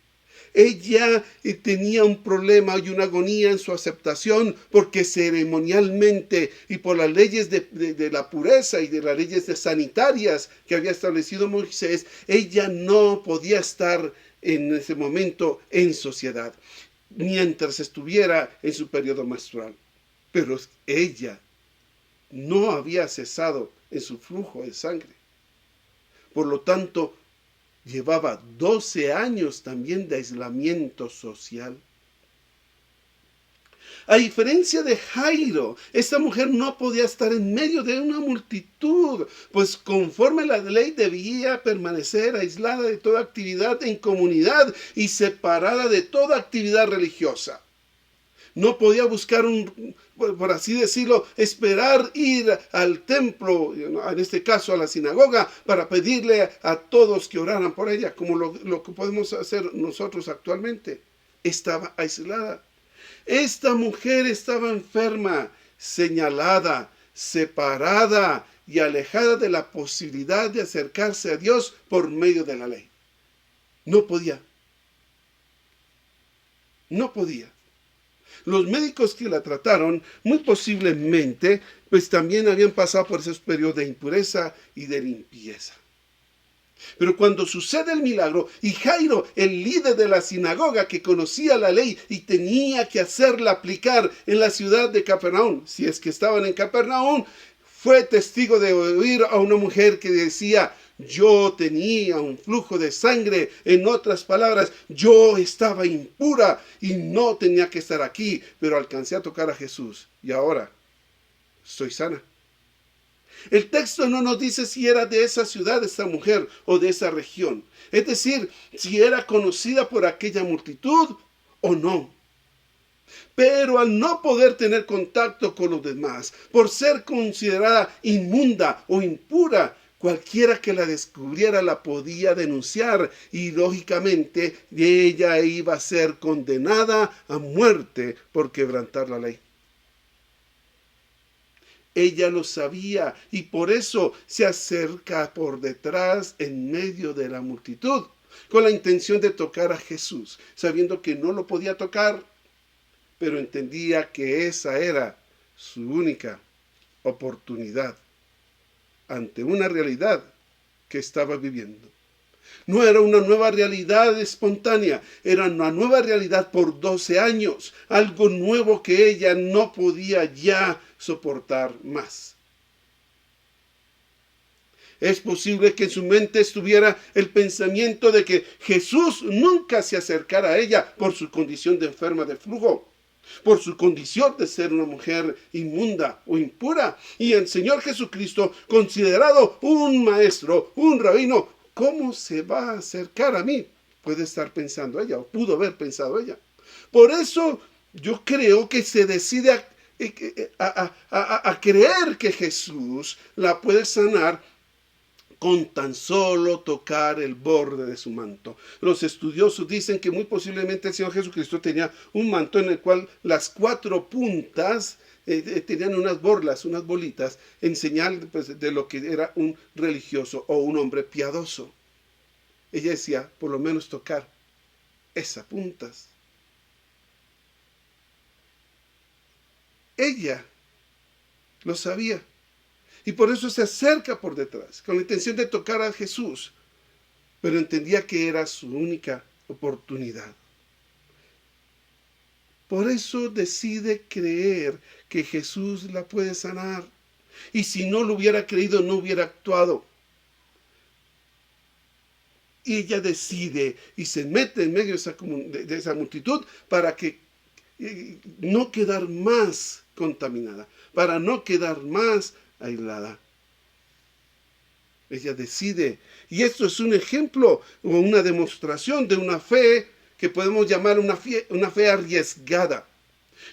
Ella tenía un problema y una agonía en su aceptación porque ceremonialmente y por las leyes de la pureza y de las leyes sanitarias que había establecido Moisés, ella no podía estar en ese momento en sociedad mientras estuviera en su periodo menstrual. Pero ella no había cesado en su flujo de sangre. Por lo tanto, llevaba 12 años también de aislamiento social. A diferencia de Jairo, esta mujer no podía estar en medio de una multitud, pues conforme la ley debía permanecer aislada de toda actividad en comunidad y separada de toda actividad religiosa. No podía buscar por así decirlo, esperar ir al templo, en este caso a la sinagoga, para pedirle a todos que oraran por ella, como lo que podemos hacer nosotros actualmente. Estaba aislada. Esta mujer estaba enferma, señalada, separada y alejada de la posibilidad de acercarse a Dios por medio de la ley. No podía. No podía. Los médicos que la trataron, muy posiblemente, pues también habían pasado por esos periodos de impureza y de limpieza. Pero cuando sucede el milagro, y Jairo, el líder de la sinagoga que conocía la ley y tenía que hacerla aplicar en la ciudad de Capernaum, si es que estaban en Capernaum, fue testigo de oír a una mujer que decía: yo tenía un flujo de sangre. En otras palabras, yo estaba impura y no tenía que estar aquí, pero alcancé a tocar a Jesús y ahora soy sana. El texto no nos dice si era de esa ciudad esta mujer o de esa región. Es decir, si era conocida por aquella multitud o no. Pero al no poder tener contacto con los demás, por ser considerada inmunda o impura, cualquiera que la descubriera la podía denunciar y lógicamente ella iba a ser condenada a muerte por quebrantar la ley. Ella lo sabía y por eso se acerca por detrás en medio de la multitud con la intención de tocar a Jesús, sabiendo que no lo podía tocar, pero entendía que esa era su única oportunidad ante una realidad que estaba viviendo. No era una nueva realidad espontánea, era una nueva realidad por 12 años, algo nuevo que ella no podía ya soportar más. Es posible que en su mente estuviera el pensamiento de que Jesús nunca se acercara a ella por su condición de enferma de flujo, por su condición de ser una mujer inmunda o impura. Y el Señor Jesucristo, considerado un maestro, un rabino, ¿cómo se va a acercar a mí? Puede estar pensando ella, o pudo haber pensado ella. Por eso yo creo que se decide a creer que Jesús la puede sanar con tan solo tocar el borde de su manto. Los estudiosos dicen que muy posiblemente el Señor Jesucristo tenía un manto en el cual las 4 puntas tenían unas borlas, unas bolitas, en señal pues, de lo que era un religioso o un hombre piadoso. Ella decía, por lo menos tocar esas puntas. Ella lo sabía. Y por eso se acerca por detrás, con la intención de tocar a Jesús. Pero entendía que era su única oportunidad. Por eso decide creer que Jesús la puede sanar. Y si no lo hubiera creído, no hubiera actuado. Y ella decide y se mete en medio de esa multitud para que no quedar más contaminada, para no quedar más aislada. Ella decide, y esto es un ejemplo o una demostración de una fe que podemos llamar una fe arriesgada.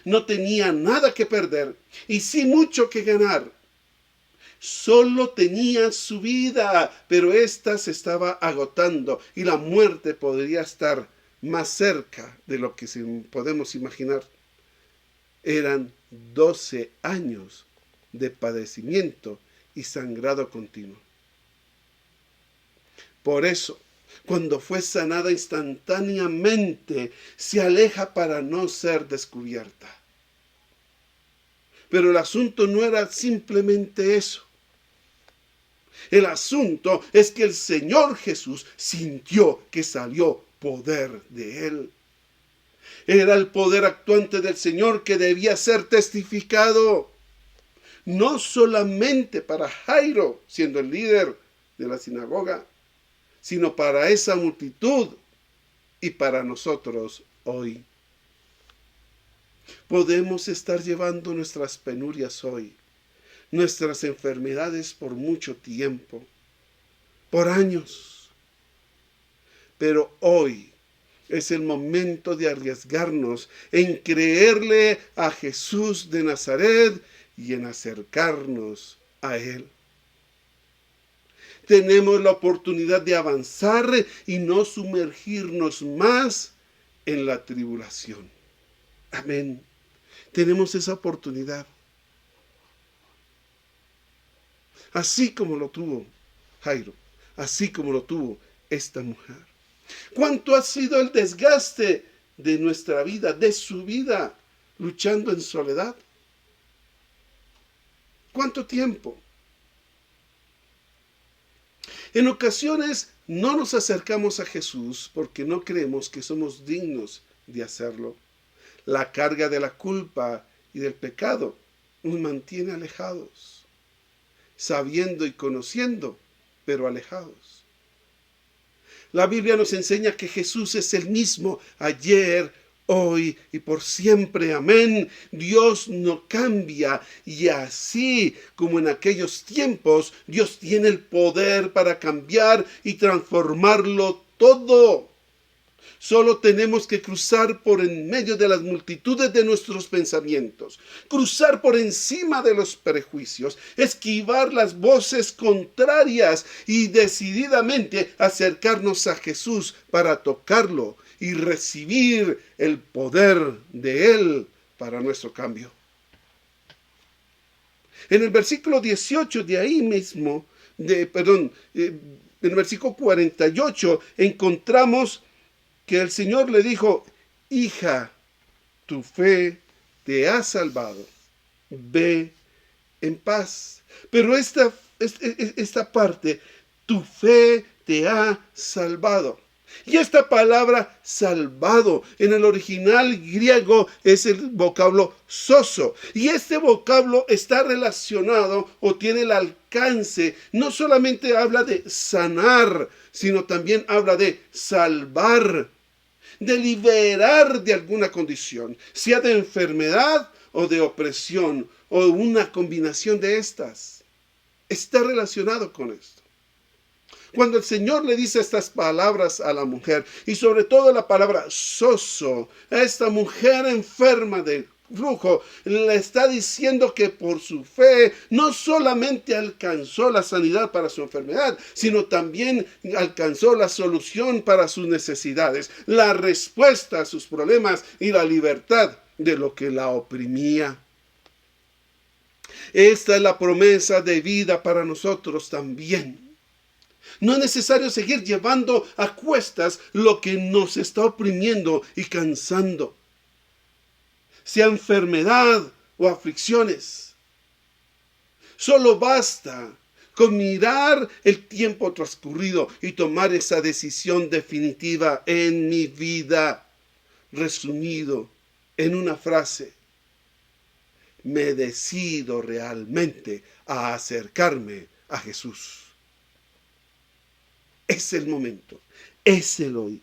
No tenía nada que perder y sí mucho que ganar. Solo tenía su vida, pero ésta se estaba agotando y la muerte podría estar más cerca de lo que podemos imaginar. Eran 12 años de padecimiento y sangrado continuo. Por eso, cuando fue sanada instantáneamente, se aleja para no ser descubierta. Pero el asunto no era simplemente eso. El asunto es que el Señor Jesús sintió que salió poder de él. Era el poder actuante del Señor que debía ser testificado. No solamente para Jairo, siendo el líder de la sinagoga, sino para esa multitud y para nosotros hoy. Podemos estar llevando nuestras penurias hoy, nuestras enfermedades por mucho tiempo, por años. Pero hoy es el momento de arriesgarnos en creerle a Jesús de Nazaret y en acercarnos a Él. Tenemos la oportunidad de avanzar y no sumergirnos más en la tribulación. Amén. Tenemos esa oportunidad. Así como lo tuvo Jairo, así como lo tuvo esta mujer. ¿Cuánto ha sido el desgaste de nuestra vida, de su vida, luchando en soledad? ¿Cuánto tiempo? En ocasiones no nos acercamos a Jesús porque no creemos que somos dignos de hacerlo. La carga de la culpa y del pecado nos mantiene alejados, sabiendo y conociendo, pero alejados. La Biblia nos enseña que Jesús es el mismo ayer, hoy y por siempre. Amén. Dios no cambia y así como en aquellos tiempos, Dios tiene el poder para cambiar y transformarlo todo. Solo tenemos que cruzar por en medio de las multitudes de nuestros pensamientos, cruzar por encima de los prejuicios, esquivar las voces contrarias y decididamente acercarnos a Jesús para tocarlo y recibir el poder de Él para nuestro cambio. En el versículo 18 de ahí mismo, en el versículo 48, encontramos que el Señor le dijo: hija, tu fe te ha salvado, ve en paz. Pero esta parte, tu fe te ha salvado. Y esta palabra salvado en el original griego es el vocablo sozo. Y este vocablo está relacionado o tiene el alcance, no solamente habla de sanar, sino también habla de salvar, de liberar de alguna condición, sea de enfermedad o de opresión o una combinación de estas. Está relacionado con esto. Cuando el Señor le dice estas palabras a la mujer, y sobre todo la palabra sozo, a esta mujer enferma de flujo, le está diciendo que por su fe no solamente alcanzó la sanidad para su enfermedad, sino también alcanzó la solución para sus necesidades, la respuesta a sus problemas y la libertad de lo que la oprimía. Esta es la promesa de vida para nosotros también. No es necesario seguir llevando a cuestas lo que nos está oprimiendo y cansando, sea enfermedad o aflicciones. Solo basta con mirar el tiempo transcurrido y tomar esa decisión definitiva en mi vida. Resumido en una frase: me decido realmente a acercarme a Jesús. Es el momento, es el hoy,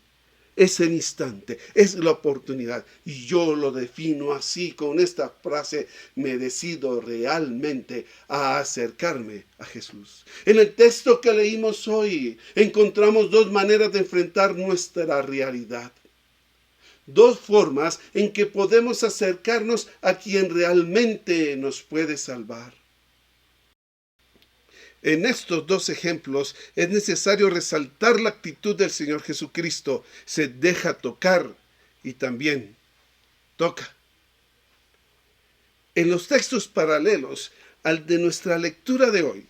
es el instante, es la oportunidad. Y yo lo defino así con esta frase: me decido realmente a acercarme a Jesús. En el texto que leímos hoy encontramos dos maneras de enfrentar nuestra realidad. dos formas en que podemos acercarnos a quien realmente nos puede salvar. En estos dos ejemplos es necesario resaltar la actitud del Señor Jesucristo. Se deja tocar y también toca. En los textos paralelos al de nuestra lectura de hoy,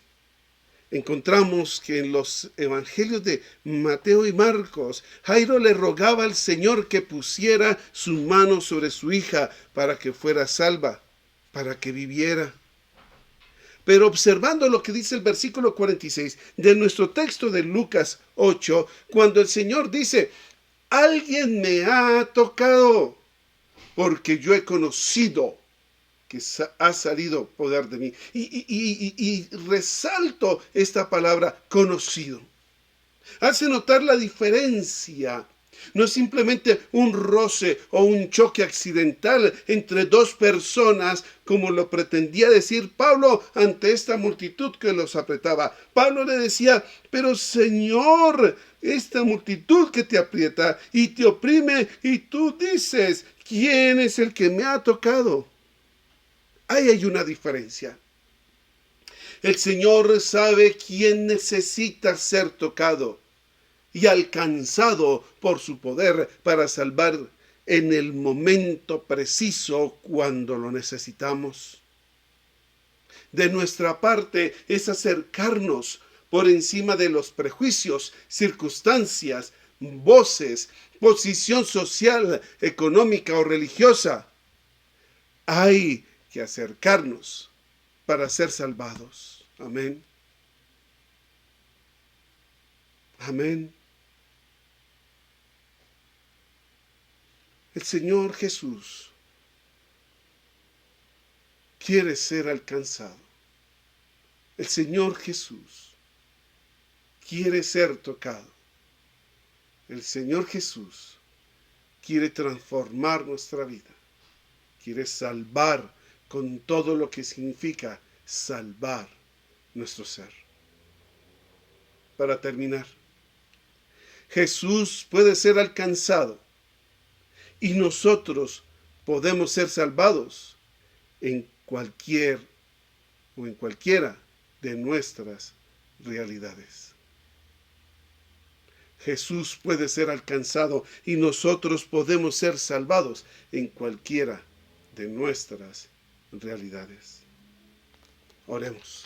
encontramos que en los evangelios de Mateo y Marcos, Jairo le rogaba al Señor que pusiera su mano sobre su hija para que fuera salva, para que viviera. Pero observando lo que dice el versículo 46 de nuestro texto de Lucas 8, cuando el Señor dice, alguien me ha tocado, porque yo he conocido que ha salido poder de mí. Y resalto esta palabra, conocido. Hace notar la diferencia. No es simplemente un roce o un choque accidental entre dos personas, como lo pretendía decir Pablo ante esta multitud que los apretaba. Pablo le decía, pero Señor, esta multitud que te aprieta y te oprime, y tú dices, ¿quién es el que me ha tocado? Ahí hay una diferencia. El Señor sabe quién necesita ser tocado y alcanzado por su poder para salvar en el momento preciso cuando lo necesitamos. De nuestra parte es acercarnos por encima de los prejuicios, circunstancias, voces, posición social, económica o religiosa. Hay que acercarnos para ser salvados. Amén. Amén. El Señor Jesús quiere ser alcanzado. El Señor Jesús quiere ser tocado. El Señor Jesús quiere transformar nuestra vida. Quiere salvar con todo lo que significa salvar nuestro ser. Para terminar, Jesús puede ser alcanzado y nosotros podemos ser salvados en cualquiera de nuestras realidades. Jesús puede ser alcanzado y nosotros podemos ser salvados en cualquiera de nuestras realidades. Oremos.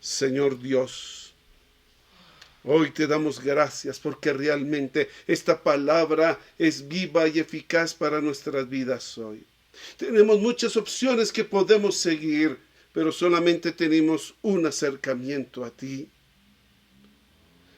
Señor Dios, hoy te damos gracias porque realmente esta palabra es viva y eficaz para nuestras vidas hoy. Tenemos muchas opciones que podemos seguir, pero solamente tenemos un acercamiento a ti.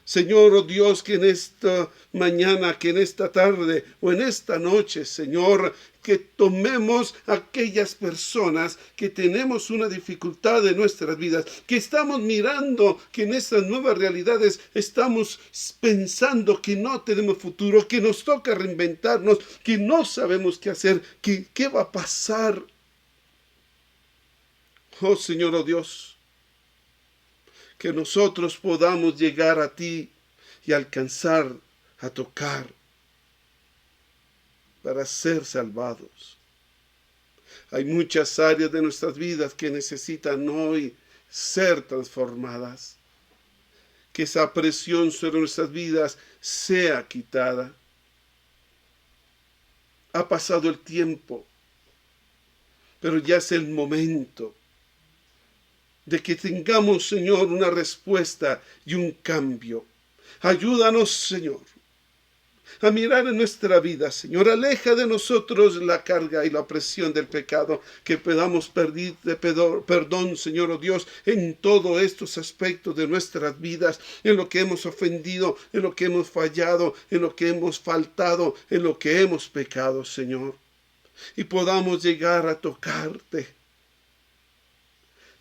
Señor, oh Dios, que en esta mañana, que en esta tarde o en esta noche, Señor, que tomemos a aquellas personas que tenemos una dificultad en nuestras vidas, que estamos mirando que en estas nuevas realidades estamos pensando que no tenemos futuro, que nos toca reinventarnos, que no sabemos qué hacer, que qué va a pasar. Oh Señor, oh Dios, que nosotros podamos llegar a ti y alcanzar a tocar para ser salvados. Hay muchas áreas de nuestras vidas que necesitan hoy ser transformadas. Que esa presión sobre nuestras vidas sea quitada. Ha pasado el tiempo, pero ya es el momento de que tengamos, Señor, una respuesta y un cambio. Ayúdanos, Señor, a mirar en nuestra vida, Señor. Aleja de nosotros la carga y la opresión del pecado, que podamos pedir perdón, Señor, oh Dios, en todos estos aspectos de nuestras vidas, en lo que hemos ofendido, en lo que hemos fallado, en lo que hemos faltado, en lo que hemos pecado, Señor. Y podamos llegar a tocarte.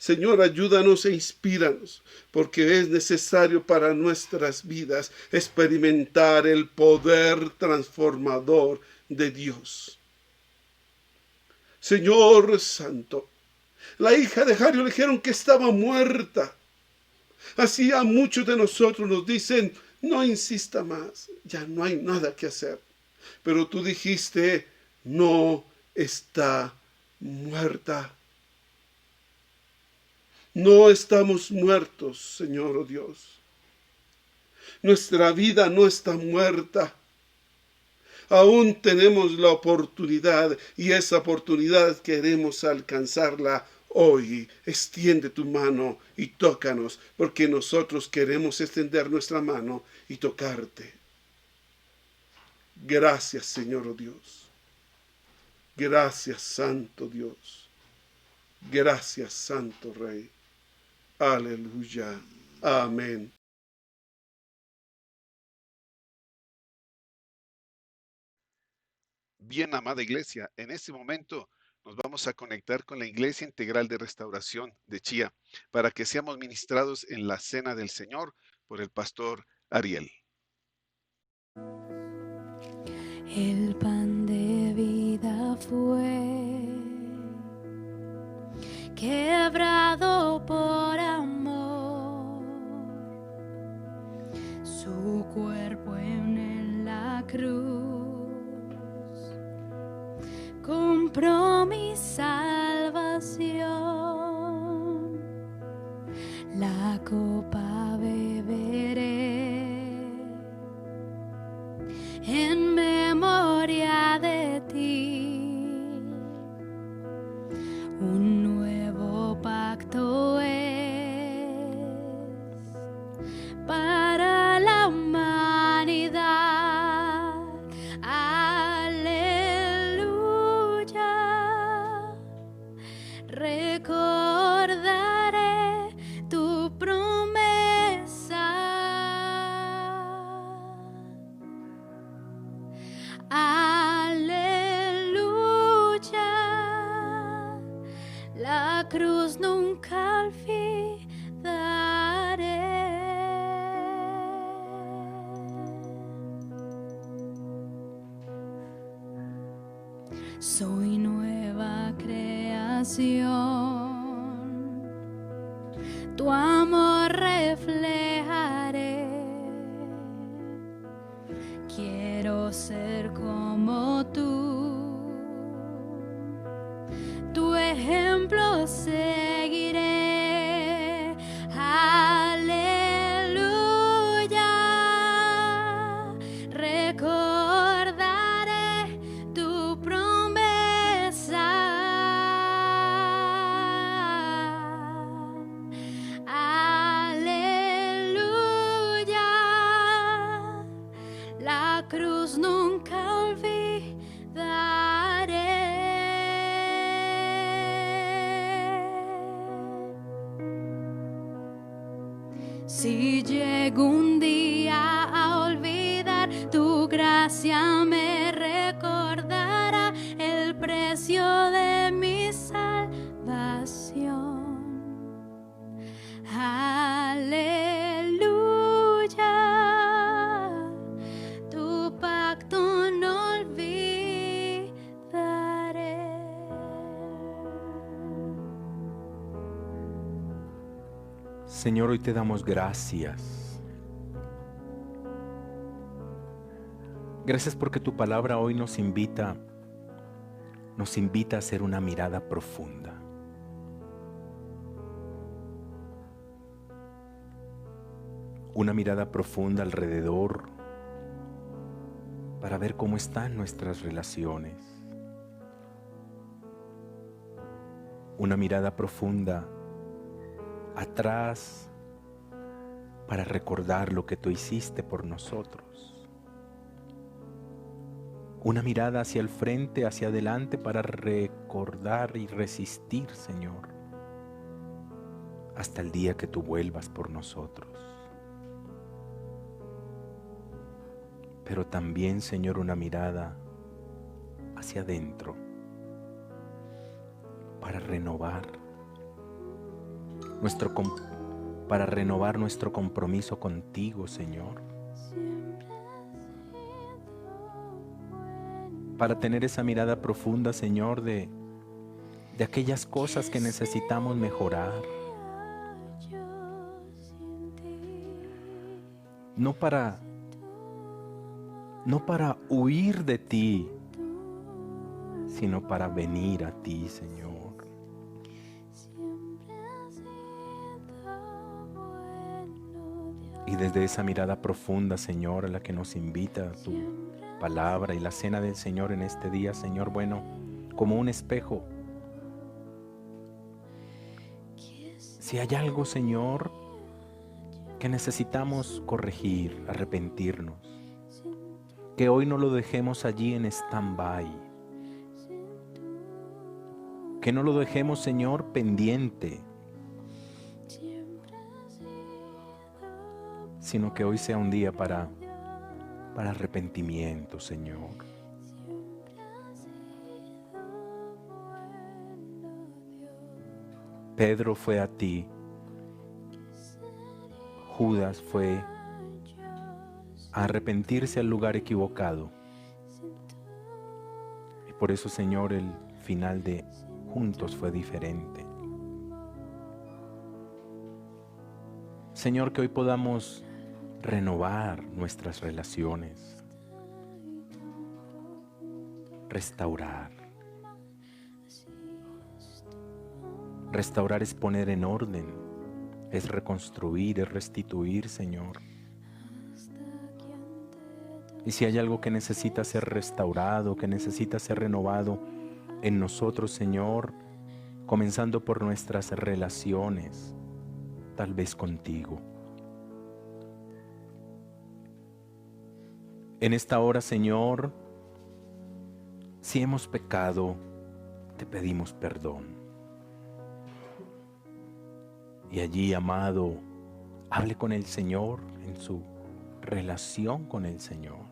Señor, ayúdanos e inspíranos, porque es necesario para nuestras vidas experimentar el poder transformador de Dios. Señor Santo, la hija de Jairo le dijeron que estaba muerta. Así a muchos de nosotros nos dicen, no insista más, ya no hay nada que hacer. pero tú dijiste, no está muerta. No estamos muertos, Señor, oh Dios. Nuestra vida no está muerta. Aún tenemos la oportunidad y esa oportunidad queremos alcanzarla hoy. Extiende tu mano y tócanos, porque nosotros queremos extender nuestra mano y tocarte. Gracias, Señor, oh Dios. Gracias, Santo Dios. Gracias, Santo Rey. Aleluya. Amén. Bien, amada iglesia, en este momento nos vamos a conectar con la Iglesia Integral de Restauración de Chía para que seamos ministrados en la Cena del Señor por el pastor Ariel. El pan de vida fue quebrado por amor, su cuerpo en la cruz compró mi salvación. La copa beberé en memoria de ti. Un nuevo pacto es para la humanidad. Aleluya. Recordaré tu promesa. Aleluya, la cruz nunca olvidaré. Soy nueva creación, tu amor reflejaré. Quiero ser como tú, tu ejemplo seguiré. Aleluya, recordaré tu promesa. Aleluya, la cruz nunca olvidaré. Si llego un día a olvidar, tu gracia me recordará el precio de mi salvación. Aleluya, tu pacto no olvidaré. Señor, hoy te damos gracias. Gracias porque tu palabra hoy nos invita a hacer una mirada profunda. Una mirada profunda alrededor para ver cómo están nuestras relaciones. Una mirada profunda atrás para recordar lo que tú hiciste por nosotros. Una mirada hacia el frente, hacia adelante para recordar y resistir, Señor, hasta el día que tú vuelvas por nosotros. Pero también, Señor, una mirada hacia adentro para renovar nuestro compromiso contigo, Señor. Para tener esa mirada profunda, Señor, de aquellas cosas que necesitamos mejorar. No para no para huir de ti, sino para venir a ti, Señor. Y desde esa mirada profunda, Señor, a la que nos invita tu palabra y la cena del Señor en este día, Señor, bueno, como un espejo. Si hay algo, Señor, que necesitamos corregir, arrepentirnos, que hoy no lo dejemos allí en stand-by, que no lo dejemos, Señor, pendiente, sino que hoy sea un día para arrepentimiento, Señor. Pedro fue a ti, Judas fue a arrepentirse al lugar equivocado. Y por eso, Señor, el final de juntos fue diferente. Señor, que hoy podamos renovar nuestras relaciones, restaurar. Restaurar es poner en orden, es reconstruir, es restituir, Señor. Y si hay algo que necesita ser restaurado, que necesita ser renovado en nosotros, Señor, comenzando por nuestras relaciones, tal vez contigo. En esta hora, Señor, si hemos pecado, te pedimos perdón. Y allí, amado, hable con el Señor en su relación con el Señor.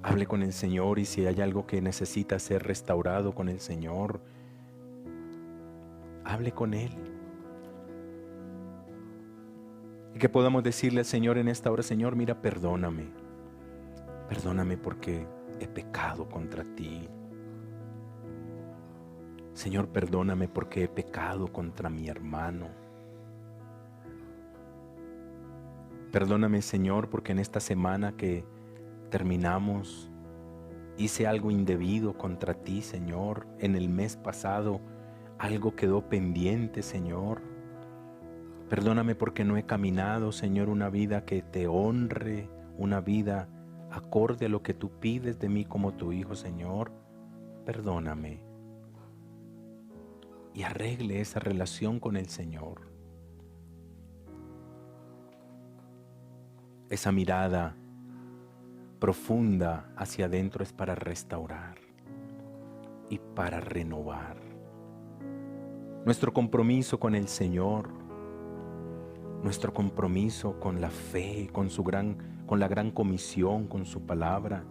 Hable con el Señor y si hay algo que necesita ser restaurado con el Señor, hable con Él. Y que podamos decirle al Señor en esta hora, Señor, mira, perdóname. Perdóname porque he pecado contra ti. Señor, perdóname porque he pecado contra mi hermano. Perdóname, Señor, porque en esta semana que terminamos hice algo indebido contra ti, Señor. En el mes pasado algo quedó pendiente, Señor. Perdóname porque no he caminado, Señor, una vida que te honre, una vida acorde a lo que tú pides de mí como tu hijo, Señor. Perdóname. Y arregle esa relación con el Señor. Esa mirada profunda hacia adentro es para restaurar y para renovar. Nuestro compromiso con el Señor, nuestro compromiso con la fe, con la gran comisión, con su palabra,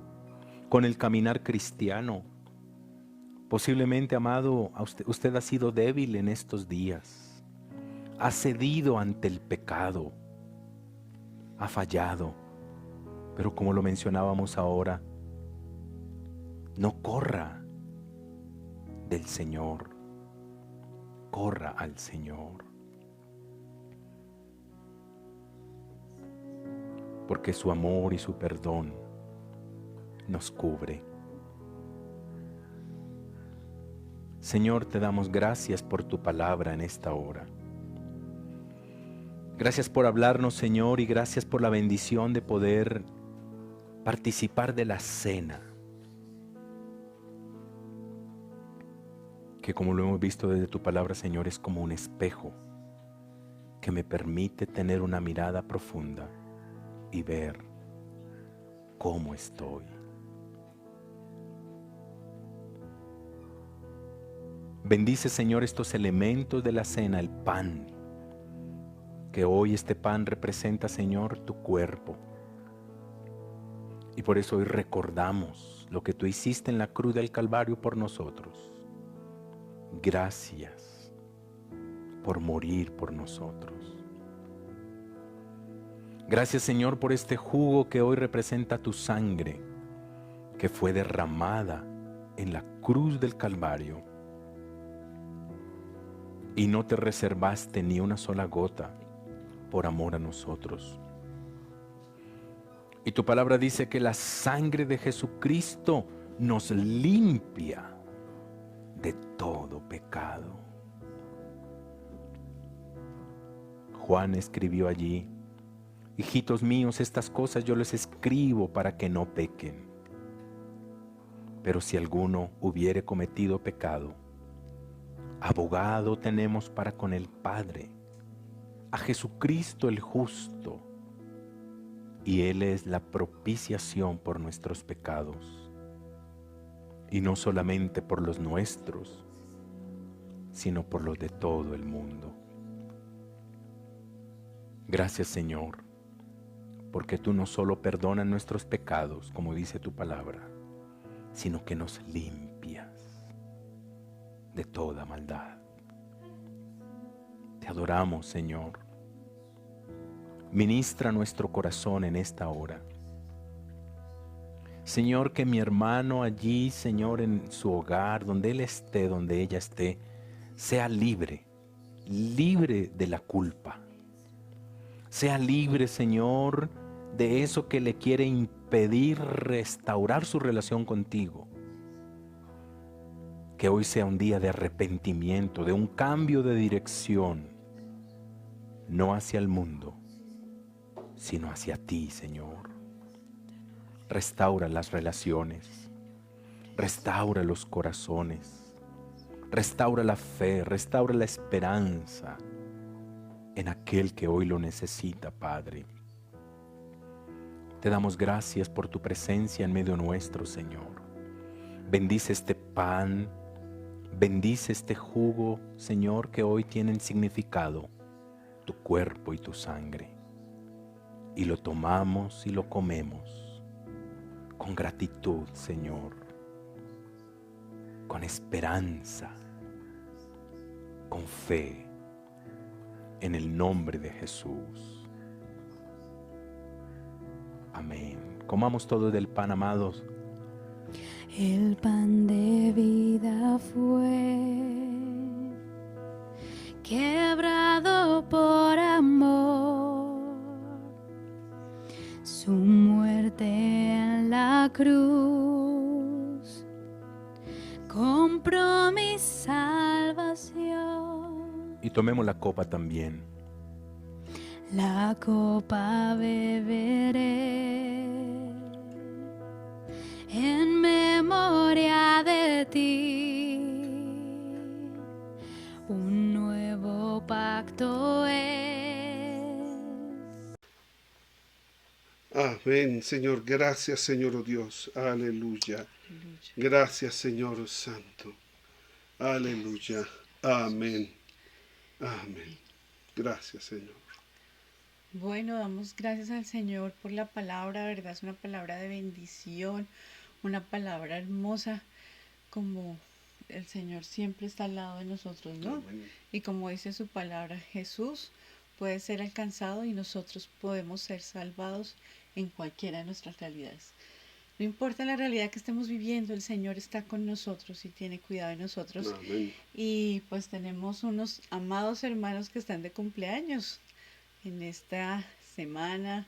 con el caminar cristiano. Posiblemente, amado, usted ha sido débil en estos días, ha cedido ante el pecado, ha fallado, pero como lo mencionábamos ahora, no corra del Señor, corra al Señor, porque su amor y su perdón nos cubre. Señor, te damos gracias por tu palabra en esta hora. Gracias por hablarnos, Señor, y gracias por la bendición de poder participar de la cena, que como lo hemos visto desde tu palabra, Señor, es como un espejo que me permite tener una mirada profunda y ver cómo estoy. Bendice, Señor, estos elementos de la cena, el pan, que hoy este pan representa, Señor, tu cuerpo. Y por eso hoy recordamos lo que tú hiciste en la cruz del Calvario por nosotros. Gracias por morir por nosotros. Gracias, Señor, por este jugo que hoy representa tu sangre, que fue derramada en la cruz del Calvario. Y no te reservaste ni una sola gota por amor a nosotros. Y tu palabra dice que la sangre de Jesucristo nos limpia de todo pecado. Juan escribió allí: hijitos míos, estas cosas yo les escribo para que no pequen. Pero si alguno hubiere cometido pecado, abogado tenemos para con el Padre, a Jesucristo el justo, y Él es la propiciación por nuestros pecados, y no solamente por los nuestros, sino por los de todo el mundo. Gracias, Señor, porque tú no solo perdonas nuestros pecados, como dice tu palabra, sino que nos limpias de toda maldad. Te adoramos, Señor. Ministra nuestro corazón en esta hora. Señor, que mi hermano allí, Señor, en su hogar, donde él esté, donde ella esté, sea libre, libre de la culpa. Sea libre, Señor, de eso que le quiere impedir restaurar su relación contigo. Que hoy sea un día de arrepentimiento, de un cambio de dirección, no hacia el mundo, sino hacia ti, Señor. Restaura las relaciones, restaura los corazones, restaura la fe, restaura la esperanza en aquel que hoy lo necesita, Padre. Te damos gracias por tu presencia en medio nuestro, Señor. Bendice este pan, bendice este jugo, Señor, que hoy tienen significado, tu cuerpo y tu sangre. Y lo tomamos y lo comemos con gratitud, Señor, con esperanza, con fe, en el nombre de Jesús. Amén. Comamos todos del pan, amados. El pan de vida fue quebrado por amor, su muerte en la cruz compró mi salvación. Y tomemos la copa también. La copa beberé en memoria de ti. Un nuevo pacto es. Amén, Señor. Gracias, Señor, oh Dios. Aleluya. Gracias, Señor, oh Santo. Aleluya. Amén. Amén. Gracias, Señor. Bueno, damos gracias al Señor por la palabra, ¿verdad? Es una palabra de bendición, una palabra hermosa, como el Señor siempre está al lado de nosotros, ¿no? Amén. Y como dice su palabra, Jesús puede ser alcanzado y nosotros podemos ser salvados en cualquiera de nuestras realidades. No importa la realidad que estemos viviendo, el Señor está con nosotros y tiene cuidado de nosotros. Amén. Y pues tenemos unos amados hermanos que están de cumpleaños en esta semana,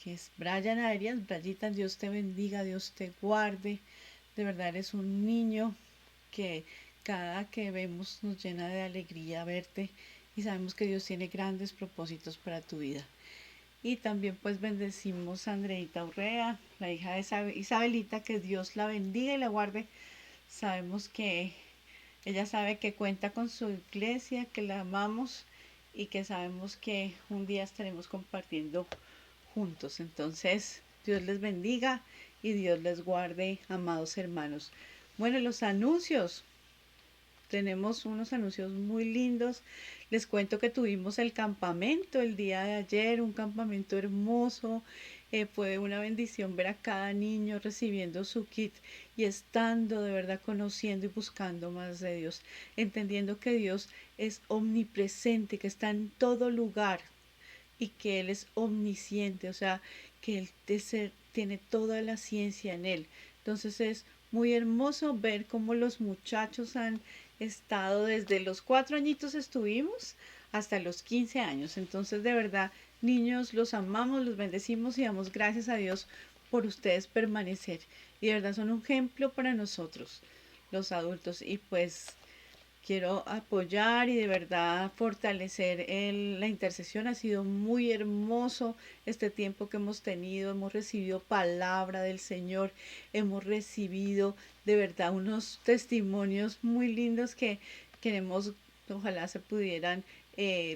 que es Brian Arias. Brayita, Dios te bendiga, Dios te guarde. De verdad eres un niño que cada que vemos nos llena de alegría verte y sabemos que Dios tiene grandes propósitos para tu vida. Y también pues bendecimos a Andreita Urrea, la hija de Isabelita, que Dios la bendiga y la guarde. Sabemos que ella sabe que cuenta con su iglesia, que la amamos y que sabemos que un día estaremos compartiendo juntos. Entonces, Dios les bendiga y Dios les guarde, amados hermanos. Bueno, los anuncios. Tenemos unos anuncios muy lindos. Les cuento que tuvimos el campamento el día de ayer, un campamento hermoso. Fue una bendición ver a cada niño recibiendo su kit y estando de verdad conociendo y buscando más de Dios, entendiendo que Dios es omnipresente, que está en todo lugar y que Él es omnisciente, o sea, que Él tiene toda la ciencia en Él. Entonces es muy hermoso ver cómo los muchachos han estado desde los 4 añitos estuvimos hasta los 15 años. Entonces, de verdad, niños, los amamos, los bendecimos y damos gracias a Dios por ustedes permanecer. Y de verdad son un ejemplo para nosotros, los adultos. Y pues quiero apoyar y de verdad fortalecer la intercesión. Ha sido muy hermoso este tiempo que hemos tenido. Hemos recibido palabra del Señor. Hemos recibido de verdad unos testimonios muy lindos que queremos, ojalá se pudieran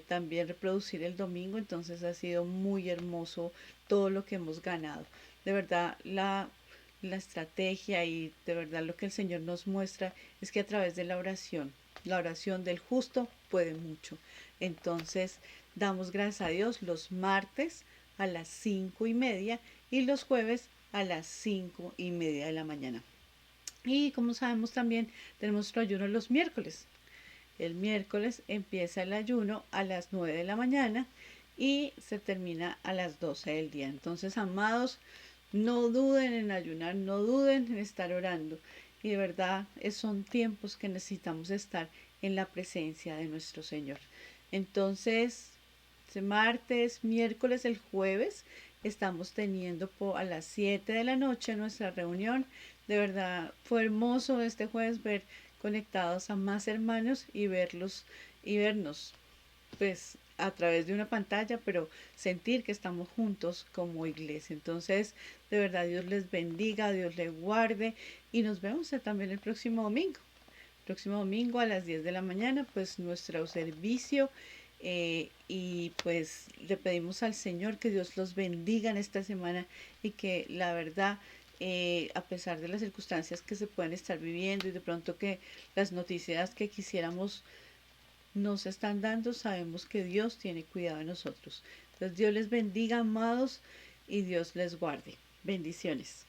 también reproducir el domingo. Entonces ha sido muy hermoso todo lo que hemos ganado. De verdad, la estrategia y de verdad lo que el Señor nos muestra es que a través de la oración del justo puede mucho. Entonces, damos gracias a Dios los martes a las 5:30 y los jueves a las 5:30 de la mañana. Y como sabemos también tenemos nuestro ayuno los miércoles. El miércoles empieza el ayuno a las 9 de la mañana y se termina a las 12 del día. Entonces, amados, no duden en ayunar, no duden en estar orando. Y de verdad, son tiempos que necesitamos estar en la presencia de nuestro Señor. Entonces, martes, miércoles, el jueves, estamos teniendo a las 7 de la noche nuestra reunión. De verdad, fue hermoso este jueves ver conectados a más hermanos y verlos y vernos pues a través de una pantalla, pero sentir que estamos juntos como iglesia. Entonces, de verdad, Dios les bendiga, Dios les guarde y nos vemos también el próximo domingo. Próximo domingo a las 10 de la mañana, pues nuestro servicio. Y pues le pedimos al Señor que Dios los bendiga en esta semana y que la verdad, a pesar de las circunstancias que se pueden estar viviendo y de pronto que las noticias que quisiéramos nos están dando, sabemos que Dios tiene cuidado de nosotros. Entonces Dios les bendiga, amados, y Dios les guarde. Bendiciones.